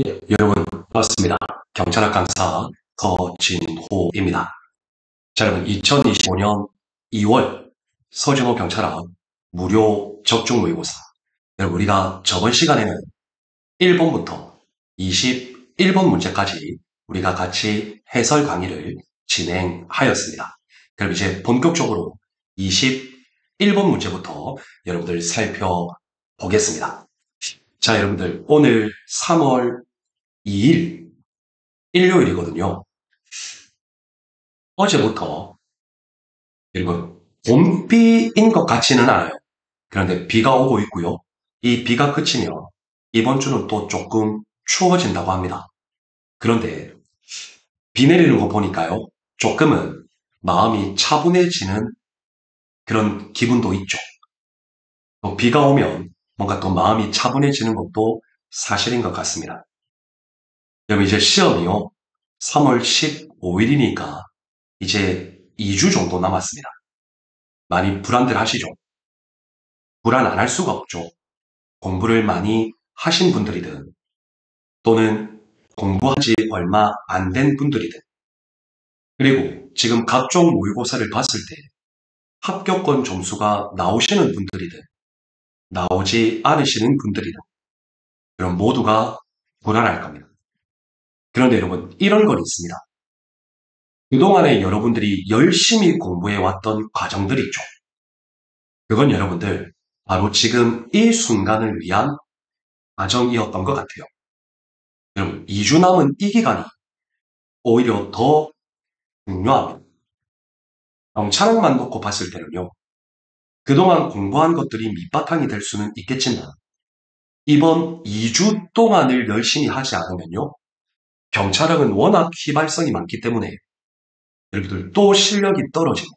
예, 여러분, 반갑습니다. 경찰학 강사 서진호입니다. 자, 여러분, 2025년 2월 서진호 경찰학 무료 적중 모의고사. 여러분, 우리가 저번 시간에는 1번부터 21번 문제까지 우리가 같이 해설 강의를 진행하였습니다. 그럼 이제 본격적으로 21번 문제부터 여러분들 살펴보겠습니다. 자, 여러분들, 오늘 3월 2일 일요일이거든요. 어제부터 여러분 봄비인 것 같지는 않아요. 그런데 비가 오고 있고요. 이 비가 그치면 이번 주는 또 조금 추워진다고 합니다. 그런데 비 내리는 거 보니까요. 조금은 마음이 차분해지는 그런 기분도 있죠. 또 비가 오면 뭔가 또 마음이 차분해지는 것도 사실인 것 같습니다. 여러분 이제 시험이요. 3월 15일이니까 이제 2주 정도 남았습니다. 많이 불안들 하시죠? 불안 안 할 수가 없죠. 공부를 많이 하신 분들이든 또는 공부한 지 얼마 안 된 분들이든 그리고 지금 각종 모의고사를 봤을 때 합격권 점수가 나오시는 분들이든 나오지 않으시는 분들이든 그럼 모두가 불안할 겁니다. 그런데 여러분 이런 건 있습니다. 그동안에 여러분들이 열심히 공부해왔던 과정들 있죠. 그건 여러분들 바로 지금 이 순간을 위한 과정이었던 것 같아요. 여러분 2주 남은 이 기간이 오히려 더 중요합니다. 차량만 놓고 봤을 때는요. 그동안 공부한 것들이 밑바탕이 될 수는 있겠지만 이번 2주 동안을 열심히 하지 않으면요. 경찰학은 워낙 휘발성이 많기 때문에 여러분들 또 실력이 떨어집니다.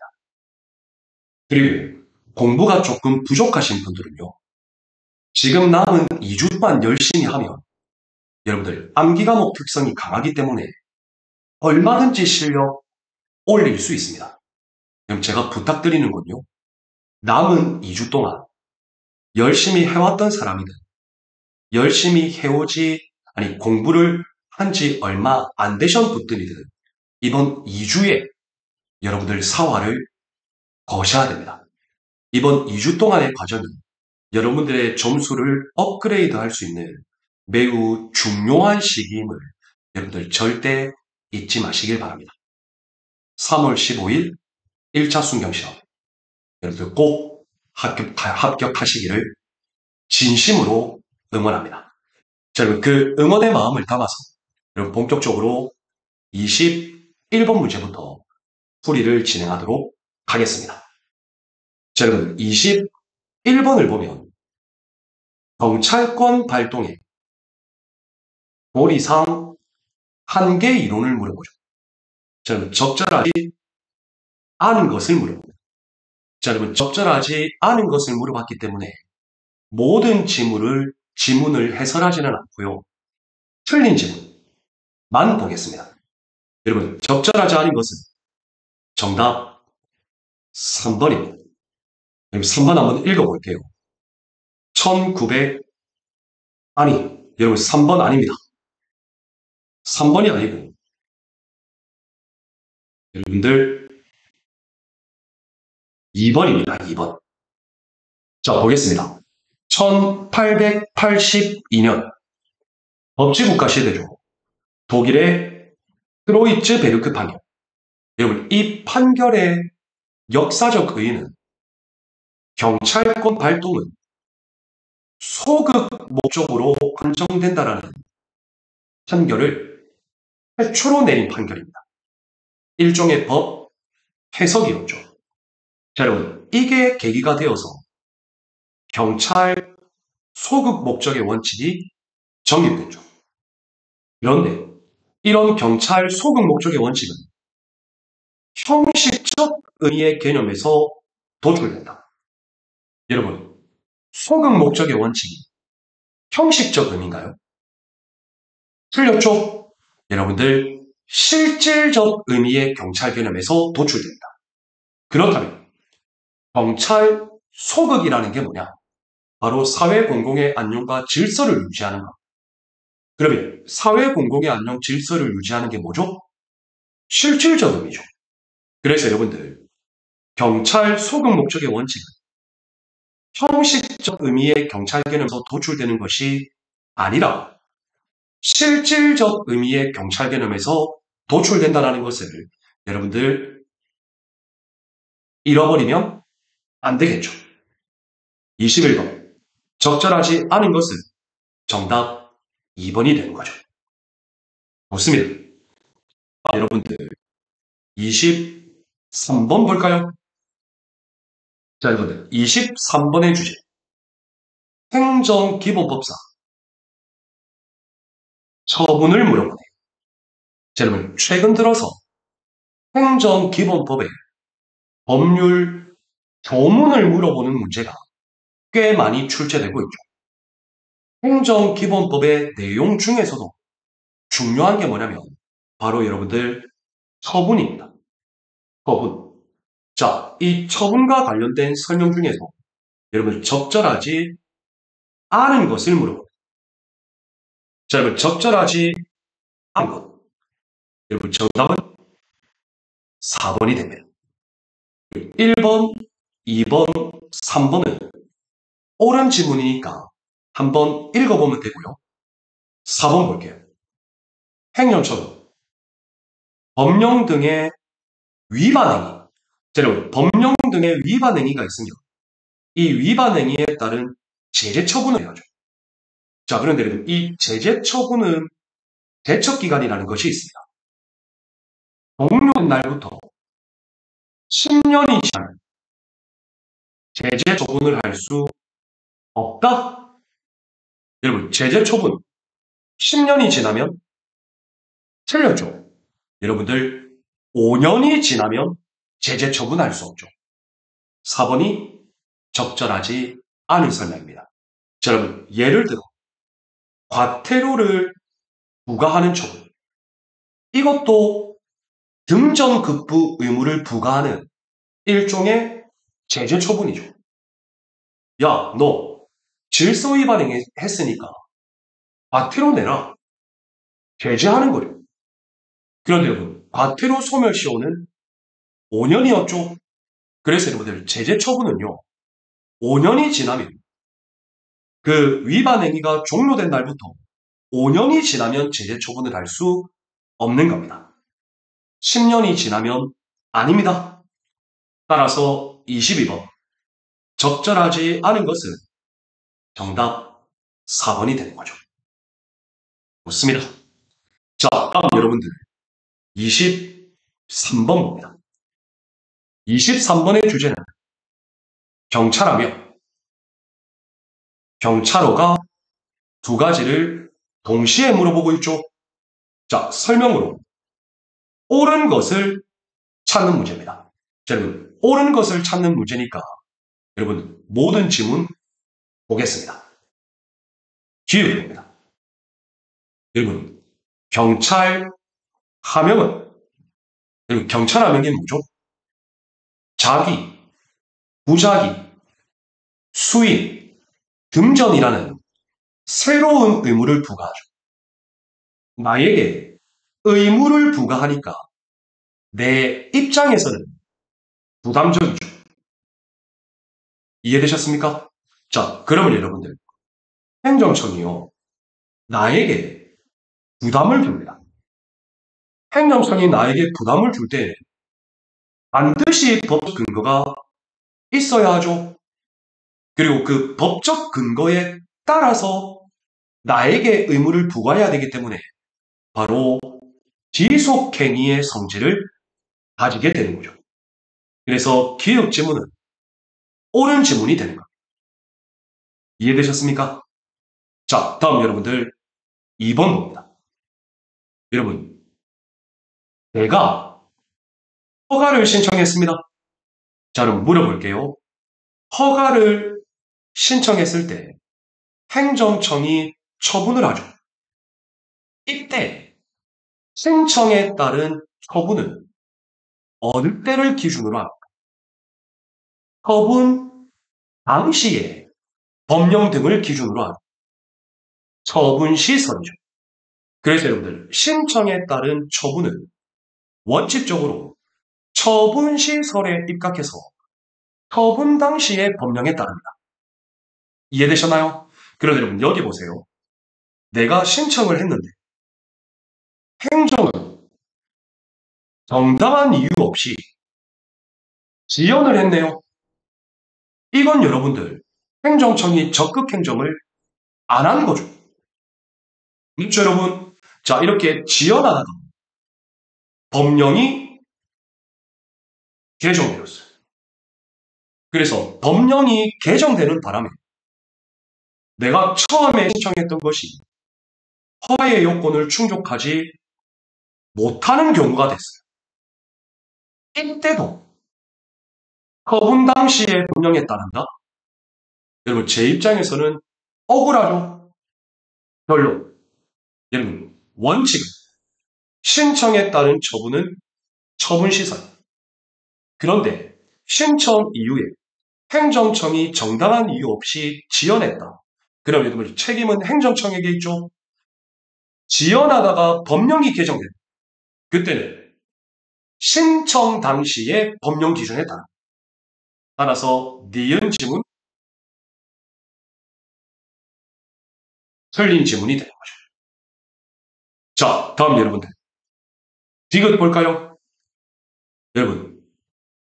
그리고 공부가 조금 부족하신 분들은요. 지금 남은 2주만 열심히 하면 여러분들 암기 과목 특성이 강하기 때문에 얼마든지 실력 올릴 수 있습니다. 그럼 제가 부탁드리는 건요. 남은 2주 동안 열심히 해왔던 사람이든 열심히 공부를 한 지 얼마 안 되신 분들이든 이번 2주에 여러분들 사활을 거셔야 됩니다. 이번 2주 동안의 과정이 여러분들의 점수를 업그레이드 할 수 있는 매우 중요한 시기임을 여러분들 절대 잊지 마시길 바랍니다. 3월 15일 1차 순경시험 여러분들 꼭 합격하시기를 진심으로 응원합니다. 자, 여러분 그 응원의 마음을 담아서 여러분 본격적으로 21번 문제부터 풀이를 진행하도록 하겠습니다. 자, 여러분 21번을 보면 경찰권 발동의 도리상 한계 이론을 물어보죠. 자, 여러분 적절하지 않은 것을 물어봅니다. 자, 여러분 적절하지 않은 것을 물어봤기 때문에 모든 지문을 해설하지는 않고요. 틀린 지문만 보겠습니다. 여러분 적절하지 않은 것은 정답 3번입니다. 여러분 3번 한번 읽어볼게요. 1900 아니 여러분 3번 아닙니다. 3번이 아니고 여러분들 2번입니다. 2번. 자 보겠습니다. 1882년 법치국가 시대죠. 독일의 트로이츠 베르크 판결. 여러분 이 판결의 역사적 의의는 경찰권 발동은 소극 목적으로 한정된다라는 판결을 최초로 내린 판결입니다. 일종의 법 해석이었죠. 자, 여러분, 이게 계기가 되어서 경찰 소극 목적의 원칙이 정립됐죠. 그런데 이런 경찰 소극 목적의 원칙은 형식적 의미의 개념에서 도출된다. 여러분, 소극 목적의 원칙이 형식적 의미인가요? 틀렸죠? 여러분들, 실질적 의미의 경찰 개념에서 도출됩니다. 그렇다면 경찰 소극이라는 게 뭐냐? 바로 사회 공공의 안녕과 질서를 유지하는 것. 그러면 사회 공공의 안녕 질서를 유지하는 게 뭐죠? 실질적 의미죠. 그래서 여러분들 경찰 소급 목적의 원칙은 형식적 의미의 경찰 개념에서 도출되는 것이 아니라 실질적 의미의 경찰 개념에서 도출된다는 것을 여러분들 잃어버리면 안 되겠죠. 21번. 적절하지 않은 것은 정답 2번이 되는 거죠. 좋습니다. 여러분들 23번 볼까요? 자, 여러분들 23번의 주제. 행정기본법상 처분을 물어보네. 자, 여러분 최근 들어서 행정기본법에 법률 교문을 물어보는 문제가 꽤 많이 출제되고 있죠. 행정기본법의 내용 중에서도 중요한 게 뭐냐면 바로 여러분들 처분입니다. 처분. 자, 이 처분과 관련된 설명 중에서 여러분 적절하지 않은 것을 물어봅니다. 자, 여러분 적절하지 않은 것. 여러분 정답은 4번이 됩니다. 1번, 2번, 3번은 옳은 지문이니까 한번 읽어보면 되고요. 4번 볼게요. 행정처분. 법령 등의 위반행위. 자, 여러분 법령 등의 위반행위가 있으면 이 위반행위에 따른 제재 처분을 해야죠. 자, 그런데 여러분 이 제재 처분은 대척기간이라는 것이 있습니다. 종료된 날부터 10년이 지나면 제재 처분을 할 수 없다? 여러분 제재 처분 10년이 지나면 틀렸죠. 여러분들 5년이 지나면 제재 처분할 수 없죠. 4번이 적절하지 않은 설명입니다. 자, 여러분 예를 들어 과태료를 부과하는 처분. 이것도 등전급부 의무를 부과하는 일종의 제재 처분이죠. 야, 너 질서 위반했으니까 과태료 내라. 제재하는 거죠. 그런데 여러분, 과태료 소멸시효는 5년이었죠. 그래서 여러분들 제재 처분은요. 5년이 지나면 그 위반 행위가 종료된 날부터 5년이 지나면 제재 처분을 할 수 없는 겁니다. 10년이 지나면 아닙니다. 따라서 22번. 적절하지 않은 것은 정답 4번이 되는 거죠. 좋습니다. 자, 다음 여러분들 23번 봅니다. 23번의 주제는 경찰하며 경찰호가 두 가지를 동시에 물어보고 있죠. 자, 설명으로 옳은 것을 찾는 문제입니다. 자, 여러분 옳은 것을 찾는 문제니까 여러분 모든 지문 보겠습니다. 기회입니다. 여러분 경찰 하명은 여러분 경찰 하명이 뭐죠? 자기, 부자기, 수인, 등전이라는 새로운 의무를 부과하죠. 나에게 의무를 부과하니까 내 입장에서는 부담적이죠. 이해되셨습니까? 자, 그러면 여러분들 행정청이요. 나에게 부담을 줍니다. 행정청이 나에게 부담을 줄 때 반드시 법적 근거가 있어야 하죠. 그리고 그 법적 근거에 따라서 나에게 의무를 부과해야 되기 때문에 바로 지속행위의 성질을 가지게 되는 거죠. 그래서 기억 지문은 옳은 지문이 되는 겁니다. 이해되셨습니까? 자, 다음 여러분들 2번 봅니다. 여러분, 내가 허가를 신청했습니다. 자, 그럼 물어볼게요. 허가를 신청했을 때 행정청이 처분을 하죠. 이때 신청에 따른 처분은 어느 때를 기준으로 합니까? 처분 당시에 법령 등을 기준으로 하는 처분 시설이죠. 그래서 여러분들 신청에 따른 처분은 원칙적으로 처분 시설에 입각해서 처분 당시의 법령에 따릅니다. 이해되셨나요? 그런데 여러분 여기 보세요. 내가 신청을 했는데 행정은 정당한 이유 없이 지연을 했네요. 이건 여러분들 행정청이 적극 행정을 안 한 거죠. 그렇죠, 여러분? 자, 이렇게 지연하다가 법령이 개정되었어요. 그래서 법령이 개정되는 바람에 내가 처음에 신청했던 것이 허가의 요건을 충족하지 못하는 경우가 됐어요. 이때도 처분 당시의 법령에 따른다? 여러분, 제 입장에서는 억울하죠? 별로. 여러분, 원칙은 신청에 따른 처분은 처분시설. 그런데 신청 이후에 행정청이 정당한 이유 없이 지연했다. 그럼 여러분, 책임은 행정청에게 있죠? 지연하다가 법령이 개정된다. 그때는 신청 당시의 법령 기준에 따라서 니은 지문, 틀린 지문이 되는 거죠. 자, 다음 여러분들. 디귿 볼까요? 여러분,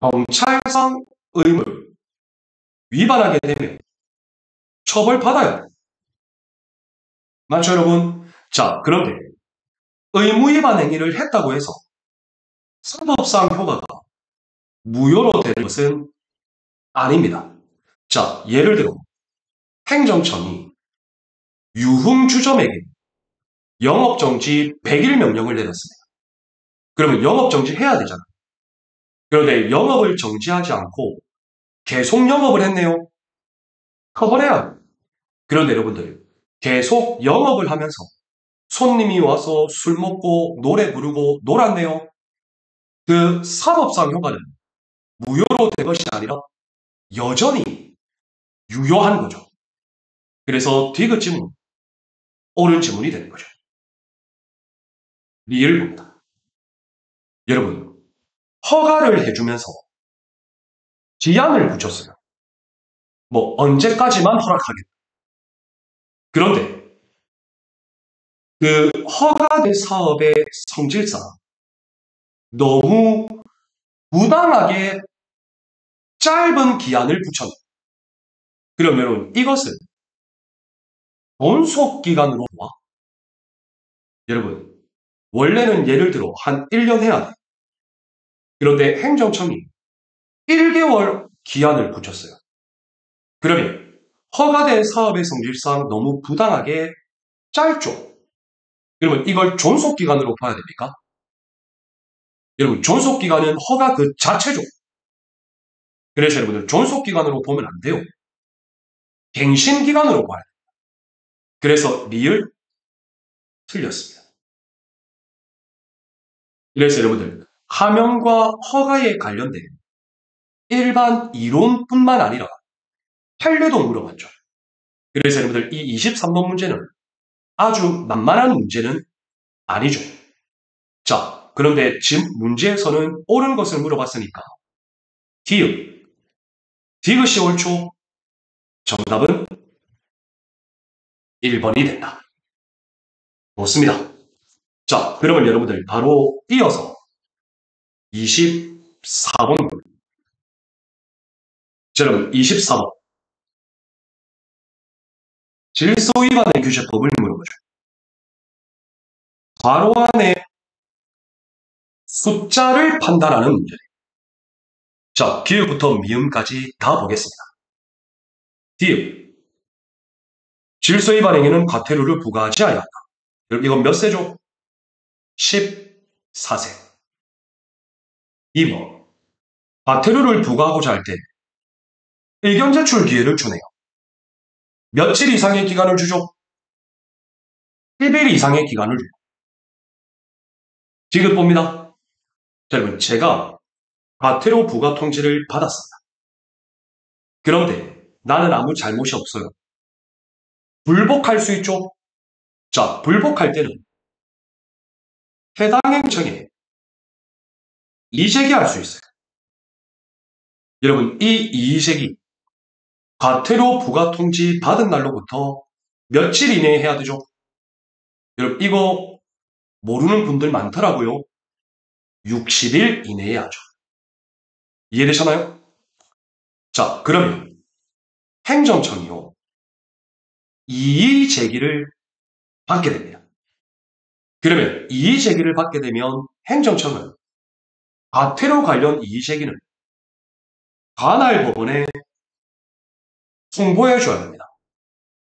경찰상 의무를 위반하게 되면 처벌받아야 돼요. 맞죠, 여러분? 자, 그런데 의무 위반 행위를 했다고 해서 사법상 효과가 무효로 되는 것은 아닙니다. 자, 예를 들어 행정청이 유흥주점에게 영업정지 100일 명령을 내렸습니다. 그러면 영업정지 해야 되잖아요. 그런데 영업을 정지하지 않고 계속 영업을 했네요. 처벌해야 돼요. 그런데 여러분들 계속 영업을 하면서 손님이 와서 술 먹고 노래 부르고 놀았네요. 그 사법상 효과는 무효로 된 것이 아니라 여전히 유효한 거죠. 그래서 디귿 지문, 옳은 지문이 되는 거죠. 리을 봅니다. 여러분, 허가를 해주면서 기한을 붙였어요. 뭐 언제까지만 허락하겠다. 그런데 그 허가된 사업의 성질상 너무 부당하게 짧은 기한을 붙였다. 그러면 이것은 존속기간으로 와. 여러분, 원래는 예를 들어 한 1년 해야 돼. 그런데 행정청이 1개월 기한을 붙였어요. 그러면 허가된 사업의 성질상 너무 부당하게 짧죠. 그러면 이걸 존속기간으로 봐야 됩니까? 여러분, 존속기간은 허가 그 자체죠. 그래서 여러분들 존속기간으로 보면 안 돼요. 갱신기간으로 봐야 돼요. 그래서 리을 틀렸습니다. 그래서 여러분들 하명과 허가에 관련된 일반 이론뿐만 아니라 판례도 물어봤죠. 그래서 여러분들 이 23번 문제는 아주 만만한 문제는 아니죠. 자, 그런데 지금 문제에서는 옳은 것을 물어봤으니까 디귿, 디귿이 옳죠? 정답은 1번이 된다. 좋습니다. 자, 그러면 여러분들 바로 이어서 24번. 자, 여러분 24번. 질서 위반의 규제법을 물어보죠. 괄호 안에 숫자를 판단하는 문제. 자, 기읍부터 미음까지 다 보겠습니다. 디귿. 질서 위반 행위는 과태료를 부과하지 아니한다. 여러분 이건 몇 세죠? 14세. 2번. 과태료를 부과하고자 할 때 의견 제출 기회를 주네요. 며칠 이상의 기간을 주죠? 10일 이상의 기간을 주죠. 디귿 봅니다. 자, 여러분 제가 과태료 부과 통지를 받았습니다. 그런데 나는 아무 잘못이 없어요. 불복할 수 있죠? 자, 불복할 때는 해당 행정에 이의제기할 수 있어요. 여러분, 이 이의제기 과태료 부과 통지 받은 날로부터 며칠 이내에 해야 되죠? 여러분, 이거 모르는 분들 많더라고요. 60일 이내에 하죠. 이해되셨나요? 자, 그러면 행정청이요. 이의 제기를 받게 됩니다. 그러면 이의 제기를 받게 되면 행정청은 과태료 관련 이의 제기는 관할 법원에 통보해 줘야 됩니다.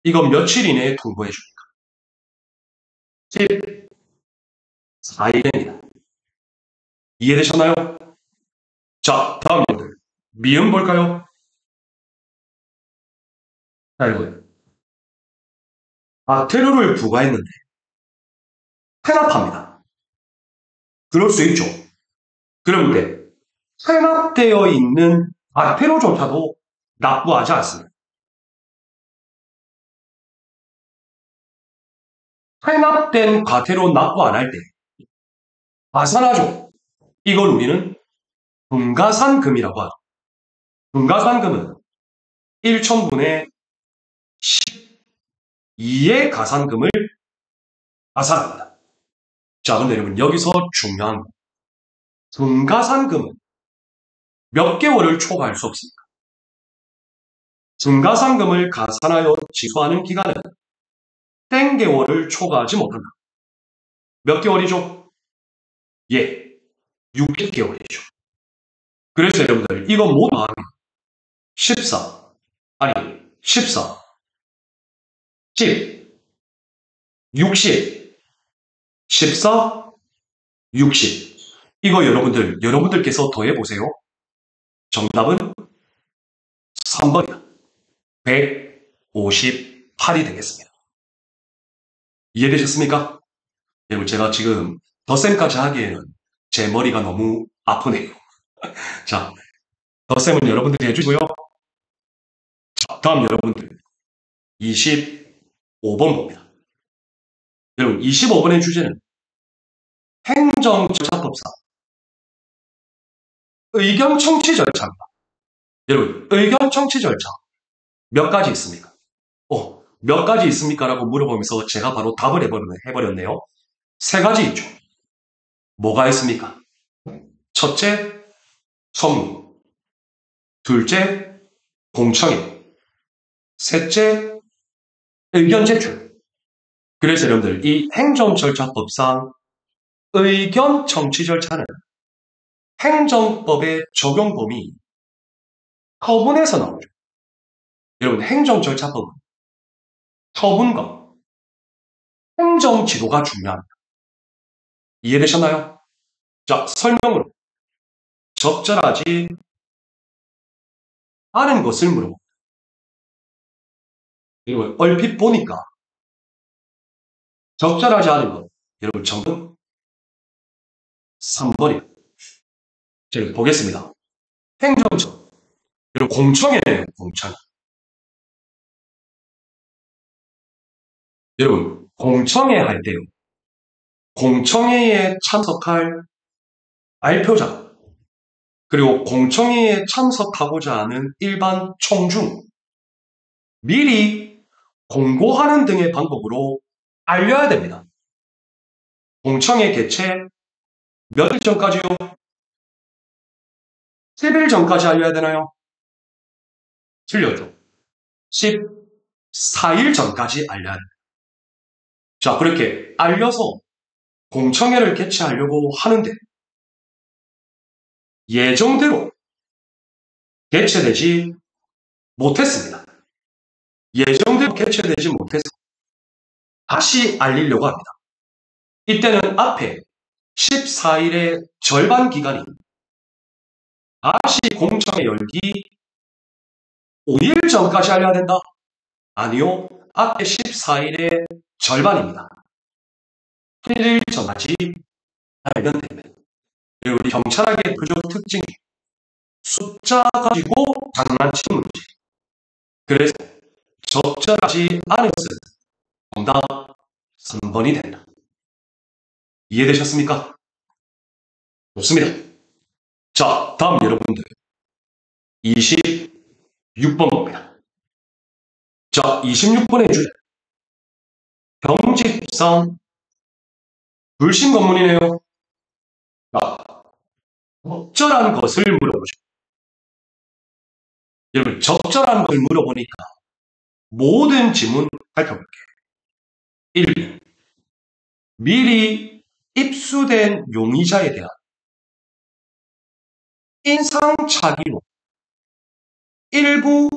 이건 며칠 이내에 통보해 줍니까? 14일입니다. 이해되셨나요? 자, 다음 분들. 미음 볼까요? 자, 여러분. 과태료를 부과했는데 체납합니다. 그럴 수 있죠. 그런데 체납되어 있는 과태료조차도 납부하지 않습니다. 체납된 과태료 납부 안 할 때 파산하죠. 이걸 우리는 분가산금이라고 하죠. 분가산금은 1천분의 12의 가산금을 파산합니다. 자, 그런데 여러분 여기서 중요한 건 분가산금은 몇 개월을 초과할 수 없습니다. 분가산금을 가산하여 지수하는 기간은 땡 개월을 초과하지 못한다. 몇 개월이죠? 예, 60개월이죠. 그래서 여러분들 이거 모두 하면 14, 아니 14, 10, 60, 14, 60. 이거 여러분들께서 더해보세요. 정답은 3번이다. 158이 되겠습니다. 이해되셨습니까? 여러분 제가 지금 덧셈까지 하기에는 제 머리가 너무 아프네요. 자, 덧셈은 여러분들이 해주시고요. 자, 다음 여러분들 25번 봅니다. 여러분 25번의 주제는 행정절차법상 의견 청취 절차입니다. 여러분 의견 청취 절차 몇 가지 있습니까? 몇 가지 있습니까? 라고 물어보면서 제가 바로 답을 해버렸네요. 3가지 있죠. 뭐가 있습니까? 첫째, 성무. 둘째, 공청회. 셋째, 의견 제출. 그래서 여러분들 이 행정절차법상 의견 청취 절차는 행정법의 적용 범위 처분에서 나오죠. 여러분 행정절차법은 처분과 행정지도가 중요합니다. 이해되셨나요? 자, 설명으로 적절하지 않은 것을 물어봅니다. 여러분 얼핏 보니까 적절하지 않은 것 여러분 정답은 3번이에요. 제가 보겠습니다. 행정처 여러분 공청회예요. 공청회. 여러분 공청회 할 때요. 공청회에 참석할 발표자 그리고 공청회에 참석하고자 하는 일반 총중 미리 공고하는 등의 방법으로 알려야 됩니다. 공청회 개최 며칠 전까지요? 10일 전까지 알려야 되나요? 틀렸죠. 14일 전까지 알려야 됩니다. 자, 그렇게 알려서 공청회를 개최하려고 하는데 예정대로 개최되지 못했습니다. 예정대로 개최되지 못해서 다시 알리려고 합니다. 이때는 앞에 14일의 절반 기간이 다시 공청회 열기 5일 전까지 알려야 된다? 아니요. 앞에 14일의 절반입니다. 8일 전까지 알면 됩니다. 그리고 우리 경찰학의 구조 특징이 숫자 가지고 장난치는 문제. 그래서 적절하지 않은 것은 정답 3번이 된다. 이해되셨습니까? 좋습니다. 자, 다음 여러분들 26번 겁니다. 자, 26번의 주제 병집상 불신 검문이네요. 자, 적절한 것을 물어보죠. 여러분, 적절한 것을 물어보니까 모든 지문 살펴볼게요. 1번, 미리 입수된 용의자에 대한 인상착의로 일부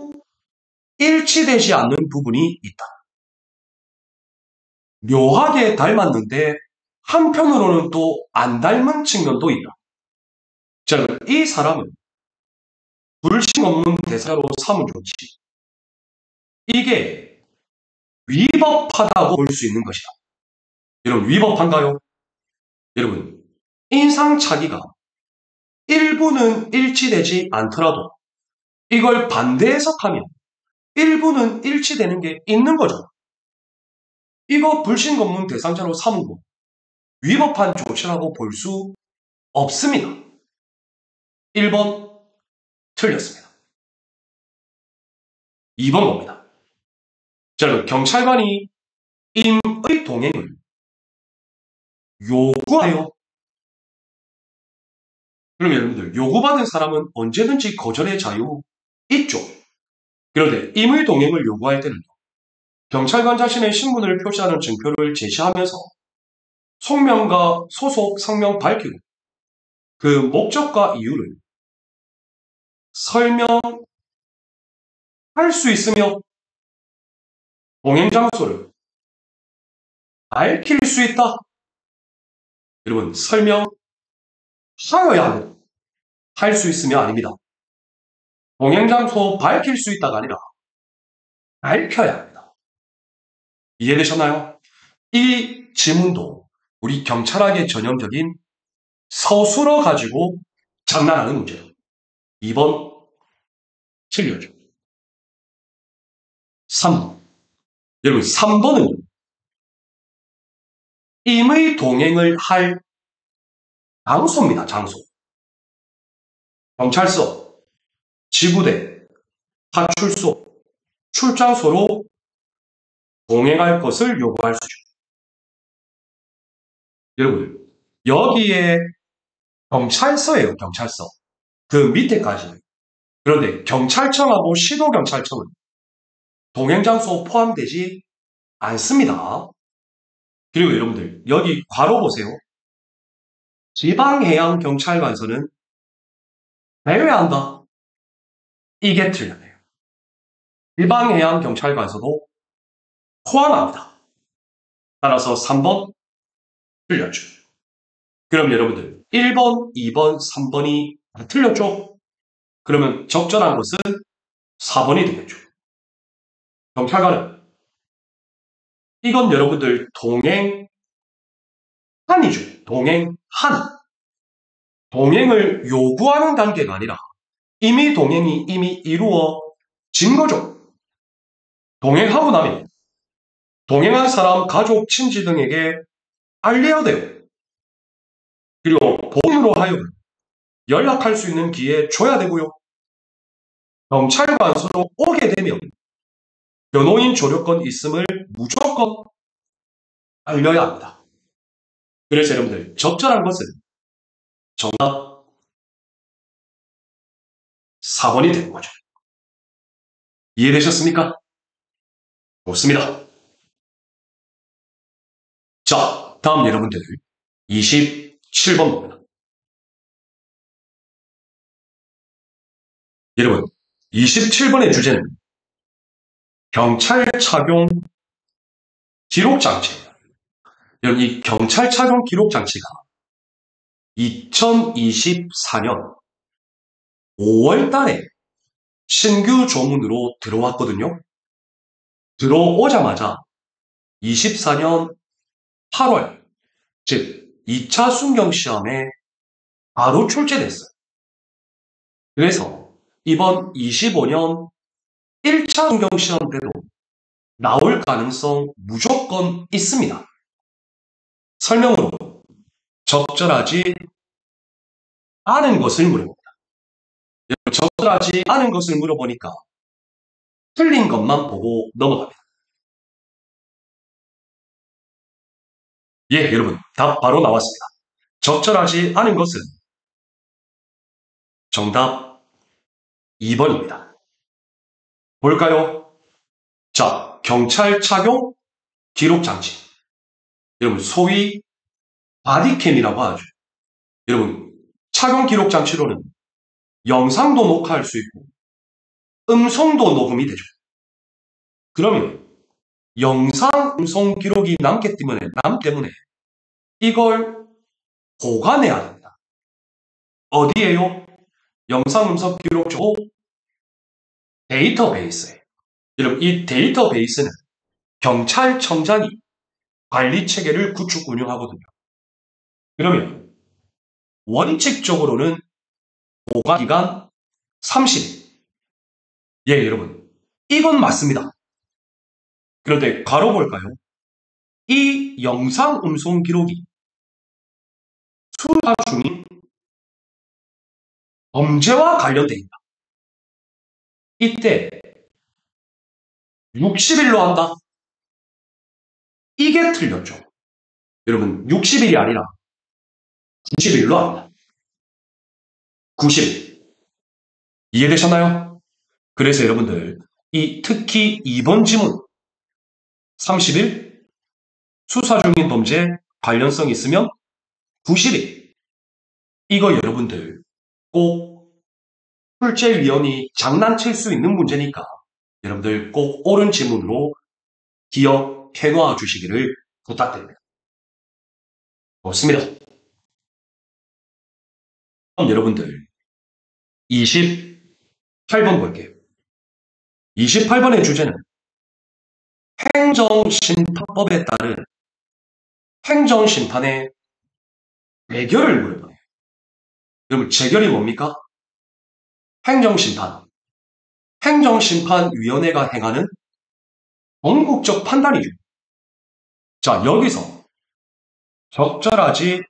일치되지 않는 부분이 있다. 묘하게 닮았는데 한편으로는 또 안 닮은 측면도 있다. 자, 이 사람은 불신 없는 대사로 삼은 좋지. 이게 위법하다고 볼 수 있는 것이다. 여러분, 위법한가요? 여러분, 인상착의가 일부는 일치되지 않더라도 이걸 반대 해석하면 일부는 일치되는 게 있는 거죠. 이거 불신 검문 대상자로 삼은 거 위법한 조치라고 볼 수 없습니다. 1번 틀렸습니다. 2번 봅니다. 자, 경찰관이 임의 동행을 요구하여 그럼 여러분들 요구받은 사람은 언제든지 거절의 자유 있죠. 그런데 임의 동행을 요구할 때는 경찰관 자신의 신분을 표시하는 증표를 제시하면서 속명과 소속 성명 밝히고 그 목적과 이유를 설명할 수 있으며 동행 장소를 밝힐 수 있다. 여러분, 설명하여야 합니다. 할 수 있으며 아닙니다. 동행 장소 밝힐 수 있다가 아니라 밝혀야 합니다. 이해되셨나요? 이 지문도 우리 경찰학의 전형적인 서술어 가지고 장난하는 문제예요. 2번 틀려죠. 3번. 여러분, 3번은 임의 동행을 할 장소입니다. 장소. 경찰서, 지구대, 파출소, 출장소로 동행할 것을 요구할 수 있죠. 여러분, 여기에 경찰서예요. 경찰서. 그 밑에까지. 그런데 경찰청하고 시도경찰청은 동행장소 포함되지 않습니다. 그리고 여러분들 여기 괄호 보세요. 지방해양경찰관서는 배회한다. 이게 틀렸네요. 지방해양경찰관서도 포함합니다. 따라서 3번 틀렸죠. 그럼 여러분들 1번, 2번, 3번이 다 틀렸죠? 그러면 적절한 것은 4번이 되겠죠. 경찰관은 이건 여러분들 동행한이죠. 동행한. 동행을 요구하는 단계가 아니라 이미 동행이 이미 이루어진 거죠. 동행하고 나면 동행한 사람, 가족, 친지 등에게 알려야 돼요. 그리고 본인으로 하여금 연락할 수 있는 기회 줘야 되고요. 경찰관서로 오게 되면 변호인 조력권 있음을 무조건 알려야 합니다. 그래서 여러분들 적절한 것은 정답 4번이 되는 거죠. 이해되셨습니까? 좋습니다. 자, 다음 여러분들 27번입니다. 여러분, 27번의 주제는 경찰 착용 기록 장치입니다. 여러분, 이 경찰 착용 기록 장치가 2024년 5월 달에 신규 조문으로 들어왔거든요. 들어오자마자 24년 8월, 즉 2차 순경시험에 바로 출제됐어요. 그래서 이번 25년 1차 순경시험 때도 나올 가능성 무조건 있습니다. 설명으로 적절하지 않은 것을 물어봅니다. 적절하지 않은 것을 물어보니까 틀린 것만 보고 넘어갑니다. 예, 여러분, 답 바로 나왔습니다. 적절하지 않은 것은 정답 2번입니다. 볼까요? 자, 경찰 착용 기록 장치. 여러분, 소위 바디캠이라고 하죠. 여러분, 착용 기록 장치로는 영상도 녹화할 수 있고 음성도 녹음이 되죠. 그러면 영상, 음성 기록이 남기 때문에 이걸 보관해야 됩니다. 어디에요? 영상, 음성 기록 쪽 데이터베이스에. 여러분, 이 데이터베이스는 경찰청장이 관리 체계를 구축 운영하거든요. 그러면 원칙적으로는 보관 기간 30일. 예, 여러분. 이건 맞습니다. 그런데 괄호 볼까요? 이 영상 음성 기록이 수사 중인 범죄와 관련돼 있다. 이때 60일로 한다. 이게 틀렸죠. 여러분, 60일이 아니라 90일로 한다. 90일. 이해되셨나요? 그래서 여러분들, 특히 2번 지문 30일 수사 중인 범죄 관련성 있으면 90일. 이거 여러분들 꼭 출제위원이 장난칠 수 있는 문제니까 여러분들 꼭 옳은 지문으로 기억해 놔 주시기를 부탁드립니다. 좋습니다. 그럼 여러분들 28번 볼게요. 28번의 주제는 행정심판법에 따른 행정심판의 재결을 물어봐요. 여러분, 재결이 뭡니까? 행정심판. 행정심판위원회가 행하는 전국적 판단이죠. 자, 여기서 적절하지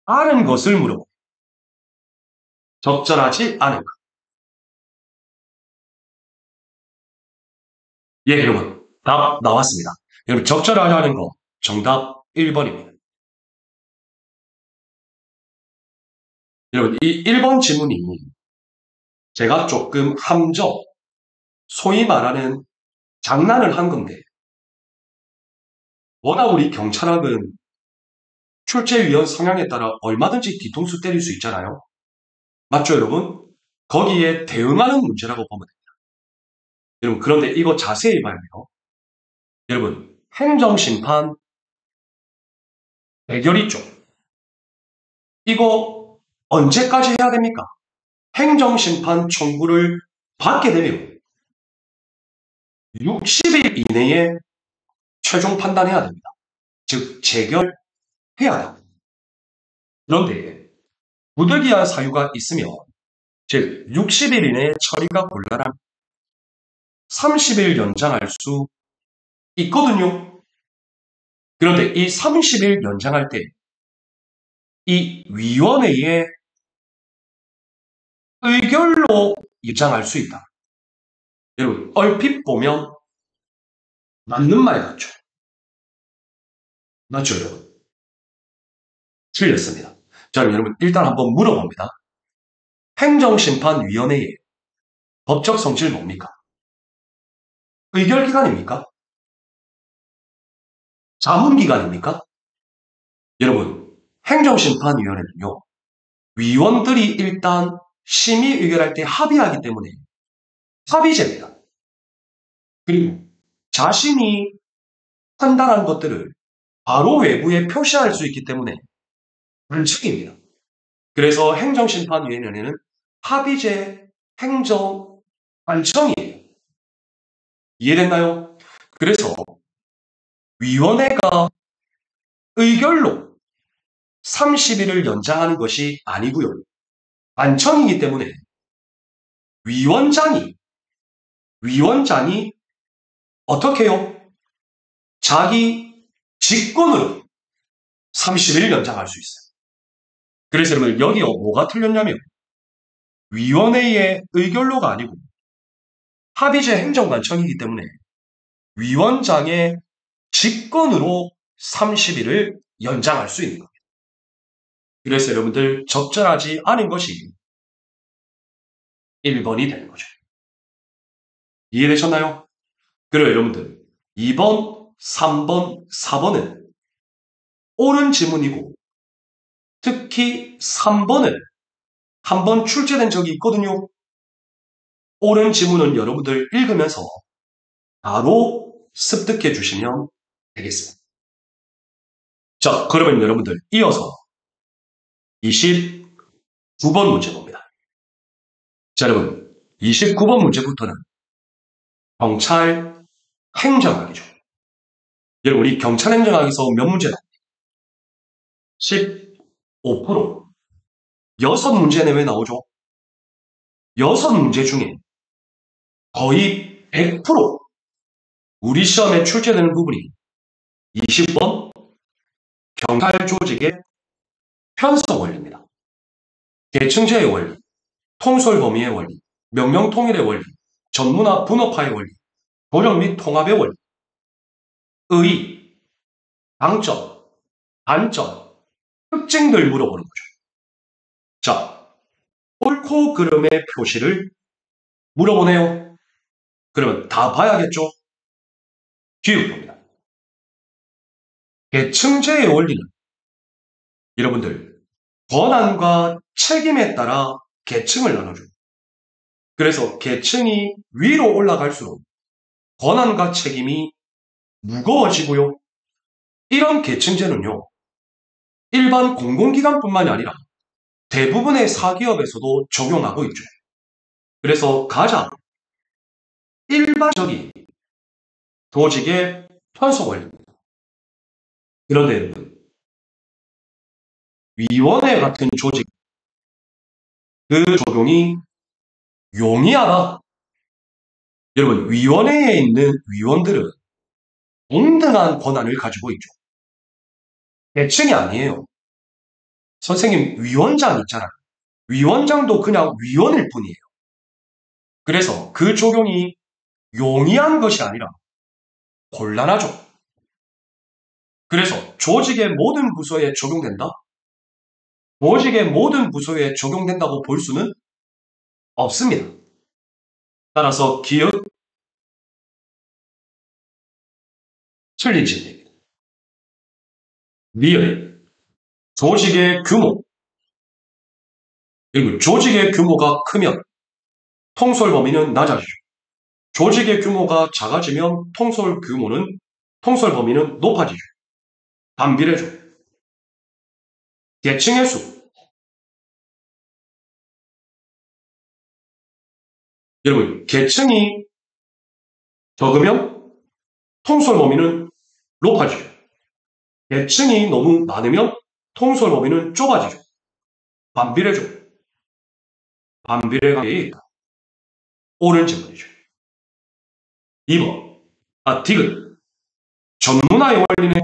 않은 것을 물어봐요. 적절하지 않은 것. 예, 여러분. 답 나왔습니다. 여러분, 적절하지 않은 거 정답 1번입니다. 여러분, 이 1번 질문이 제가 조금 함정, 소위 말하는 장난을 한 건데, 워낙 우리 경찰학은 출제위원 성향에 따라 얼마든지 뒤통수 때릴 수 있잖아요. 맞죠, 여러분? 거기에 대응하는 문제라고 보면 됩니다. 여러분, 그런데 이거 자세히 봐야 돼요. 여러분, 행정심판 대결 있죠? 이거 언제까지 해야 됩니까? 행정심판 청구를 받게 되면 60일 이내에 최종 판단해야 됩니다. 즉, 재결해야 됩니다. 그런데 부득이한 사유가 있으면 즉 60일 이내에 처리가 곤란한 30일 연장할 수 있거든요. 그런데 이 30일 연장할 때 이 위원회의 의결로 입장할 수 있다. 여러분, 얼핏 보면 맞는 말 같죠? 맞죠, 여러분? 틀렸습니다. 자, 여러분, 일단 한번 물어봅니다. 행정심판위원회의 법적 성질 뭡니까? 의결기관입니까? 자문기관입니까? 여러분, 행정심판위원회는요, 위원들이 일단 심의 의결할 때 합의하기 때문에 합의제입니다. 그리고 자신이 판단한 것들을 바로 외부에 표시할 수 있기 때문에 원칙입니다. 그래서 행정심판위원회는 합의제 행정관청이에요. 이해됐나요? 그래서 위원회가 의결로 30일을 연장하는 것이 아니고요. 관청이기 때문에 위원장이 어떻게 해요? 자기 직권으로 30일 연장할 수 있어요. 그래서 여러분 여기 뭐가 틀렸냐면 위원회의 의결로가 아니고 합의제 행정관청이기 때문에 위원장의 직권으로 30일을 연장할 수 있는 겁니다. 그래서 여러분들 적절하지 않은 것이 1번이 되는 거죠. 이해되셨나요? 그리고 여러분들 2번, 3번, 4번은 옳은 지문이고 특히 3번은 한 번 출제된 적이 있거든요. 옳은 지문은 여러분들 읽으면서 바로 습득해 주시면 되겠습니다. 자, 그러면 여러분들 이어서 29번 문제 봅니다. 자, 여러분 29번 문제부터는 경찰 행정학이죠. 여러분 우리 경찰 행정학에서 몇 문제 나옵니까? 15%. 6문제 내외 나오죠. 6문제 중에 거의 100% 우리 시험에 출제되는 부분이 20번 경찰 조직의 편성 원리입니다. 계층제의 원리, 통솔 범위의 원리, 명령통일의 원리, 전문화 분업화의 원리, 조정 및 통합의 원리, 의의, 장점, 단점, 특징들 물어보는 거죠. 자, 옳고 그름의 표시를 물어보네요. 그러면 다 봐야겠죠? 교육입니다. 계층제의 원리는 여러분들 권한과 책임에 따라 계층을 나눠줘요. 그래서 계층이 위로 올라갈수록 권한과 책임이 무거워지고요. 이런 계층제는요. 일반 공공기관뿐만이 아니라 대부분의 사기업에서도 적용하고 있죠. 그래서 가장 일반적인 조직의 편성 원리입니다. 그런데 여러분, 위원회 같은 조직, 그 적용이 용이하다. 여러분, 위원회에 있는 위원들은 동등한 권한을 가지고 있죠. 계층이 아니에요. 선생님, 위원장 있잖아요. 위원장도 그냥 위원일 뿐이에요. 그래서 그 적용이 용이한 것이 아니라 곤란하죠. 그래서 조직의 모든 부서에 적용된다? 조직의 모든 부서에 적용된다고 볼 수는 없습니다. 따라서 기억, 틀린 질문입니다. 리을, 조직의 규모, 그리고 조직의 규모가 크면 통솔 범위는 낮아지죠. 조직의 규모가 작아지면 통솔 범위는 높아지죠. 반비례죠. 계층의 수. 여러분, 계층이 적으면 통솔 범위는 높아지죠. 계층이 너무 많으면 통솔 범위는 좁아지죠. 반비례죠. 반비례가 있다. 옳은 질문이죠. 2번. 디귿. 전문화의 원리는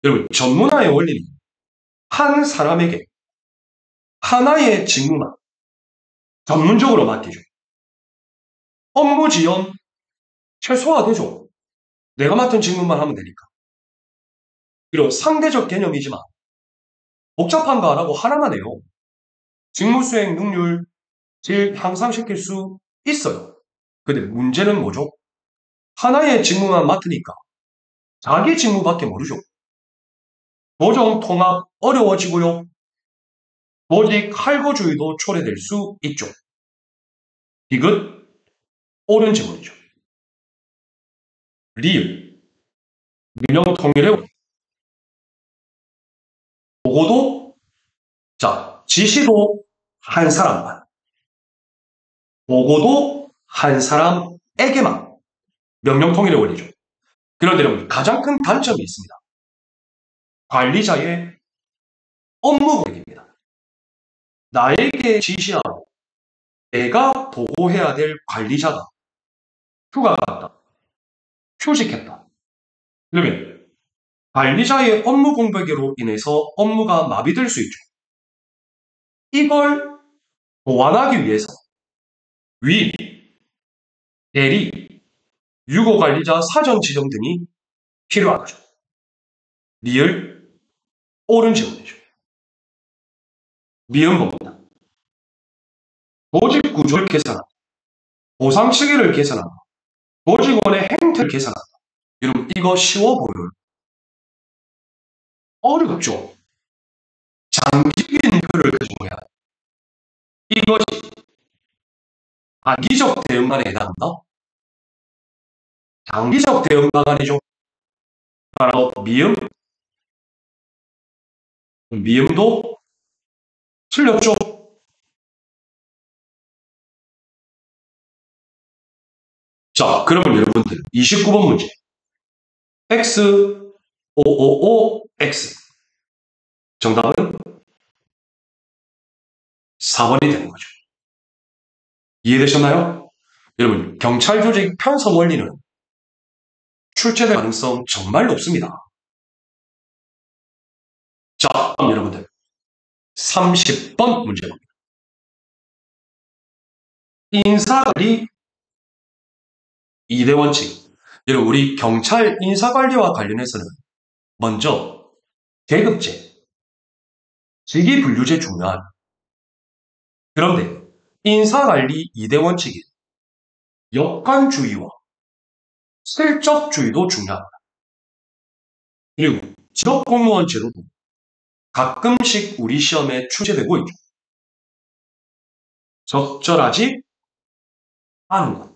여러분, 전문화의 원리는 한 사람에게 하나의 직무만 전문적으로 맡기죠. 업무 지연 최소화되죠. 내가 맡은 직무만 하면 되니까. 그리고 상대적 개념이지만 복잡한 거 안 하고 하나만 해요. 직무 수행 능률, 질 향상시킬 수 있어요. 근데 문제는 뭐죠? 하나의 직무만 맡으니까 자기 직무밖에 모르죠. 조정 통합 어려워지고요. 조직 할거주의도 초래될 수 있죠. 디귿 옳은 질문이죠. 리을 민영 통일의 원리. 보고도 지시도 한 사람만, 보고도 한 사람에게만. 명령 통일의 원리죠. 그런데 여러분 가장 큰 단점이 있습니다. 관리자의 업무 권익입니다. 나에게 지시하고 내가 보고해야 될 관리자가 휴가 갔다, 휴직했다. 그러면 관리자의 업무 공백으로 인해서 업무가 마비될 수 있죠. 이걸 보완하기 위해서 위, 대리, 유고관리자 사전 지정 등이 필요하죠. 리을, 옳은 질문이죠. 미음 봅니다. 조직 구조를 개선한다. 보상 체계를 개선한다. 조직원의 행태를 개선한다. 여러분 이거 쉬워 보여요. 어렵죠. 장기적인 목표를 가지고 해야 돼. 이것이 단기적 대응만에 해당한다. 장기적 대응만 아니죠. 바로 미음, 미음도 틀렸죠. 자, 그러면 여러분들 29번 문제. X, O, X. 정답은 4번이 되는 거죠. 이해되셨나요? 여러분, 경찰 조직 편성 원리는 출제될 가능성 정말 높습니다. 자, 그럼 여러분들 30번 문제 봅니다. 인사관리 2대 원칙. 여러분, 우리 경찰 인사관리와 관련해서는 먼저 계급제, 직위분류제 중요한. 그런데 인사관리 2대 원칙이 역관주의와 실적주의도 중요합니다. 그리고 직업공무원 제도도 가끔씩 우리 시험에 출제되고 있죠. 적절하지 않은 것.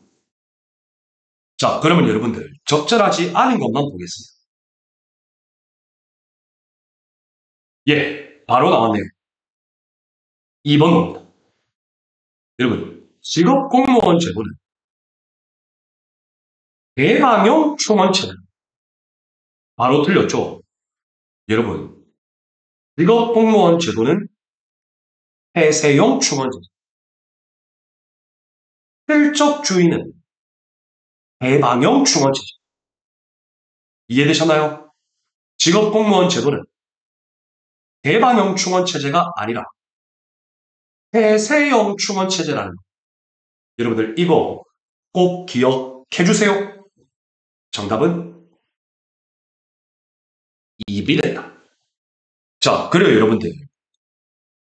자, 그러면 여러분들 적절하지 않은 것만 보겠습니다. 예, 바로 나왔네요. 2번 겁니다. 여러분, 직업공무원 제도는 대방용 충원체제. 바로 틀렸죠? 여러분, 직업공무원 제도는 폐쇄형 충원제도. 실적주의는 대방용 충원체제. 이해되셨나요? 직업공무원 제도는 대방용 충원체제가 아니라 폐쇄형 충원체제라는 거. 여러분들 이거 꼭 기억해 주세요. 정답은 2비 된다. 자, 그래요 여러분들.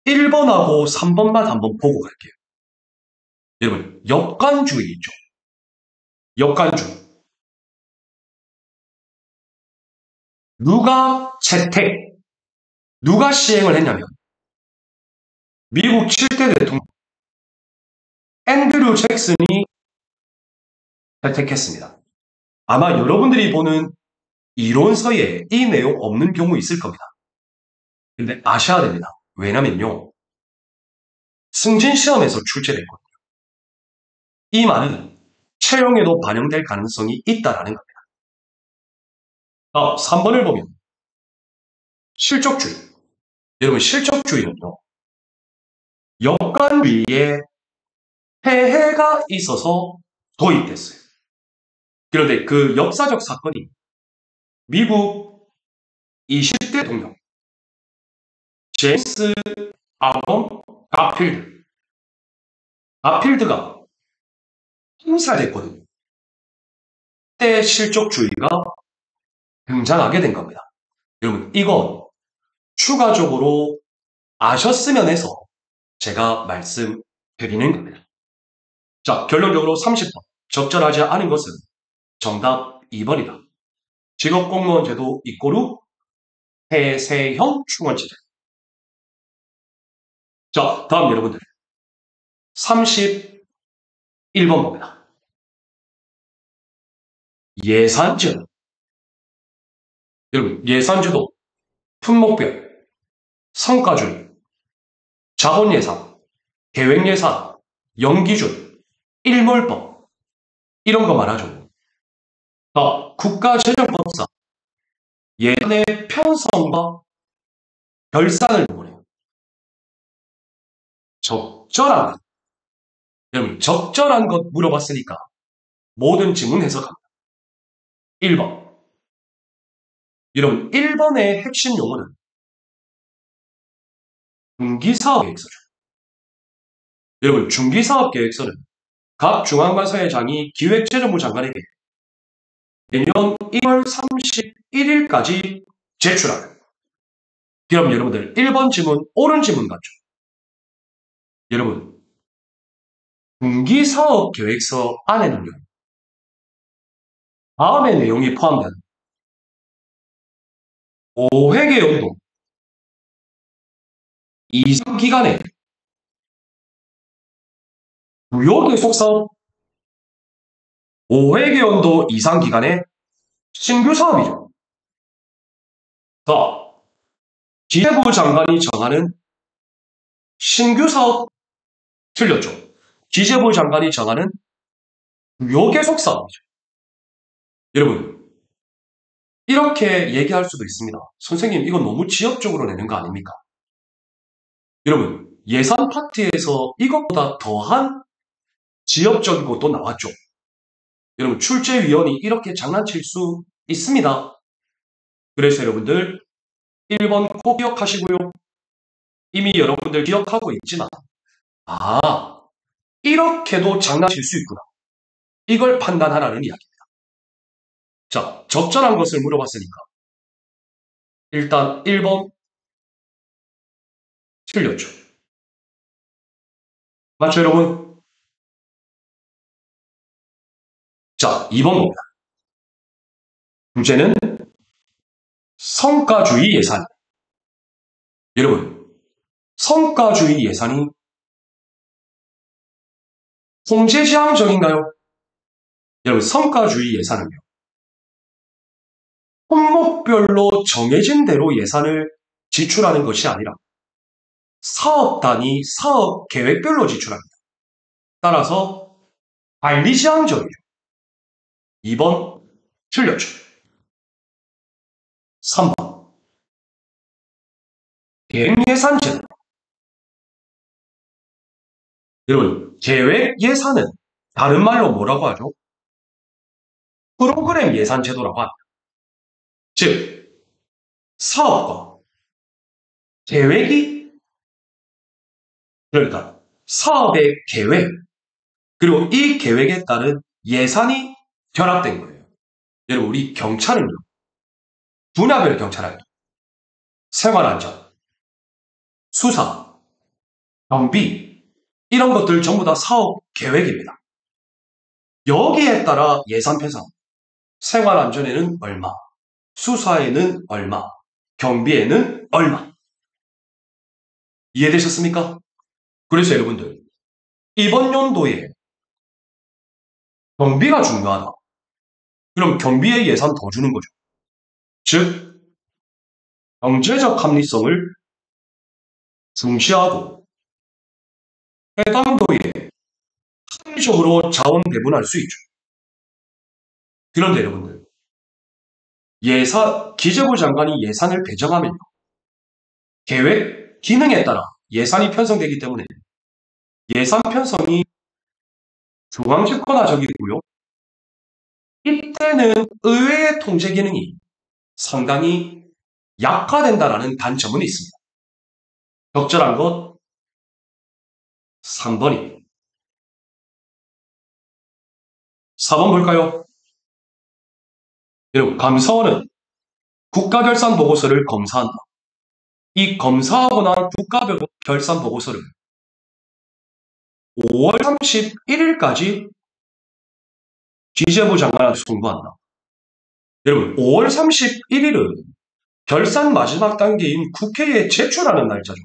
1번하고 3번만 한번 보고 갈게요. 여러분, 역관주의 있죠? 역관주의. 누가 채택, 누가 시행을 했냐면 미국 7대 대통령 앤드류 잭슨이 채택했습니다. 아마 여러분들이 보는 이론서에 이 내용 없는 경우 있을 겁니다. 근데 아셔야 됩니다. 왜냐면요. 승진 시험에서 출제됐거든요. 이 말은 채용에도 반영될 가능성이 있다라는 겁니다. 3번을 보면 실적주의. 여러분 실적주의는요. 역관주의에 폐해가 있어서 도입됐어요. 그런데 그 역사적 사건이 미국 20대 대통령 제임스 아론 가필드가 형사됐거든요. 그때 실적주의가 등장하게 된 겁니다. 여러분 이건 추가적으로 아셨으면 해서 제가 말씀드리는 겁니다. 자, 결론적으로 30번. 적절하지 않은 것은 정답 2번이다. 직업공무원 제도 이꼬르 폐쇄형 충원체제. 자, 다음 여러분들. 31번 봅니다. 예산제도. 여러분, 예산제도, 품목별, 성과주의, 자본예산, 계획예산, 연기준, 일몰법, 이런 거 말하죠. 국가재정법상 예산의 편성과 결산을 보내요. 적절한 것. 여러분, 적절한 것 물어봤으니까 모든 질문 해석합니다. 1번. 여러분, 1번의 핵심 용어는 중기사업계획서죠. 여러분, 중기사업계획서는 각 중앙관서회장이 기획재정부 장관에게 내년 1월 31일까지 제출하는. 그럼 여러분들 1번 지문 옳은 지문 같죠? 여러분, 중기사업계획서 안에는요, 다음의 내용이 포함된 5회계 연도 이상 기간의 주요 계속사업, 5회계 연도 이상 기간의 신규 사업이죠. 더, 기재부 장관이 정하는 신규 사업 틀렸죠. 기재부 장관이 정하는 주요 계속 사업이죠. 여러분, 이렇게 얘기할 수도 있습니다. 선생님, 이건 너무 지역적으로 내는 거 아닙니까? 여러분, 예산 파트에서 이것보다 더한 지역적인 것도 나왔죠. 여러분, 출제위원이 이렇게 장난칠 수 있습니다. 그래서 여러분들 1번 꼭 기억하시고요. 이미 여러분들 기억하고 있지만 이렇게도 장난칠 수 있구나. 이걸 판단하라는 이야기입니다. 자, 적절한 것을 물어봤으니까 일단 1번 틀렸죠. 맞죠, 여러분? 자, 2번 봅니다. 주제는 성과주의 예산. 여러분, 성과주의 예산이 통제지향적인가요? 여러분, 성과주의 예산은요, 품목별로 정해진 대로 예산을 지출하는 것이 아니라 사업 단위, 사업 계획별로 지출합니다. 따라서 관리지향적이죠. 2번 틀렸죠. 3번 계획예산제도. 여러분, 계획예산은 다른 말로 뭐라고 하죠? 프로그램 예산제도라고 합니다. 즉, 사업과 계획이, 그러니까 사업의 계획, 그리고 이 계획에 따른 예산이 결합된 거예요. 여러분, 우리 경찰은요, 분야별 경찰활동, 생활안전, 수사, 경비, 이런 것들 전부 다 사업 계획입니다. 여기에 따라 예산 편성, 생활안전에는 얼마, 수사에는 얼마, 경비에는 얼마. 이해되셨습니까? 그래서 여러분들, 이번 연도에 경비가 중요하다. 그럼 경비에 예산 더 주는 거죠. 즉, 경제적 합리성을 중시하고 해당 도에 합리적으로 자원 배분할 수 있죠. 그런데 여러분들, 기재부 장관이 예산을 배정하면요, 계획 기능에 따라 예산이 편성되기 때문에 예산 편성이 중앙집권화적이고요. 이때는 의회의 통제 기능이 상당히 약화된다라는 단점은 있습니다. 적절한 것 3번입니다. 4번 볼까요? 여러분, 감사원은 국가결산보고서를 검사한다. 이 검사하고 난 국가결산보고서를 5월 31일까지 기재부 장관한테 송부한다. 여러분, 5월 31일은 결산 마지막 단계인 국회에 제출하는 날짜죠.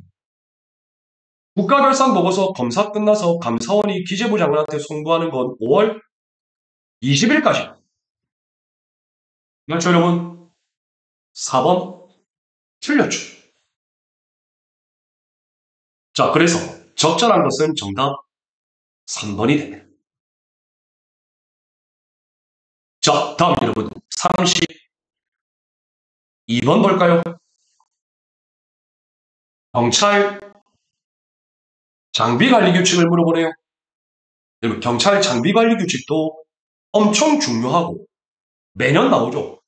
국가결산보고서 검사 끝나서 감사원이 기재부 장관한테 송부하는 건 5월 20일까지. 맞죠, 여러분? 4번 틀렸죠. 자, 그래서 적절한 것은 정답 3번이 됩니다. 자, 다음 여러분 32번 볼까요? 경찰 장비관리 규칙을 물어보네요. 여러분, 경찰 장비관리 규칙도 엄청 중요하고 매년 나오죠.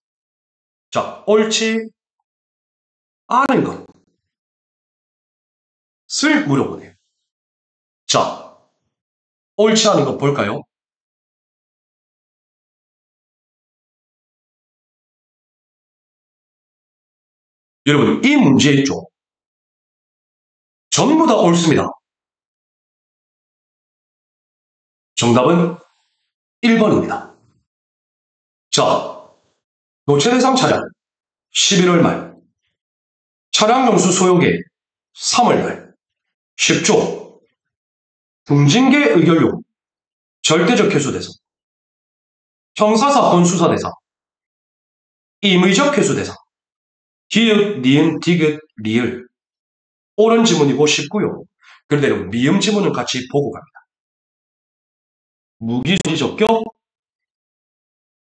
자, 옳지 않은 것을 물어보네요. 자, 옳지 않은 것 볼까요? 여러분, 이 문제에 있죠. 전부 다 옳습니다. 정답은 1번입니다. 자, 교체대상 차량 11월 말, 차량 용수 소요계 3월 말, 10조, 등징계 의결용, 절대적 회수대상, 형사사건 수사대상, 임의적 회수대상, 기읍, 니은, 디귿, 리을. 옳은 지문이고 쉽고요. 그런데 미음 지문은 같이 보고 갑니다. 무기소지적격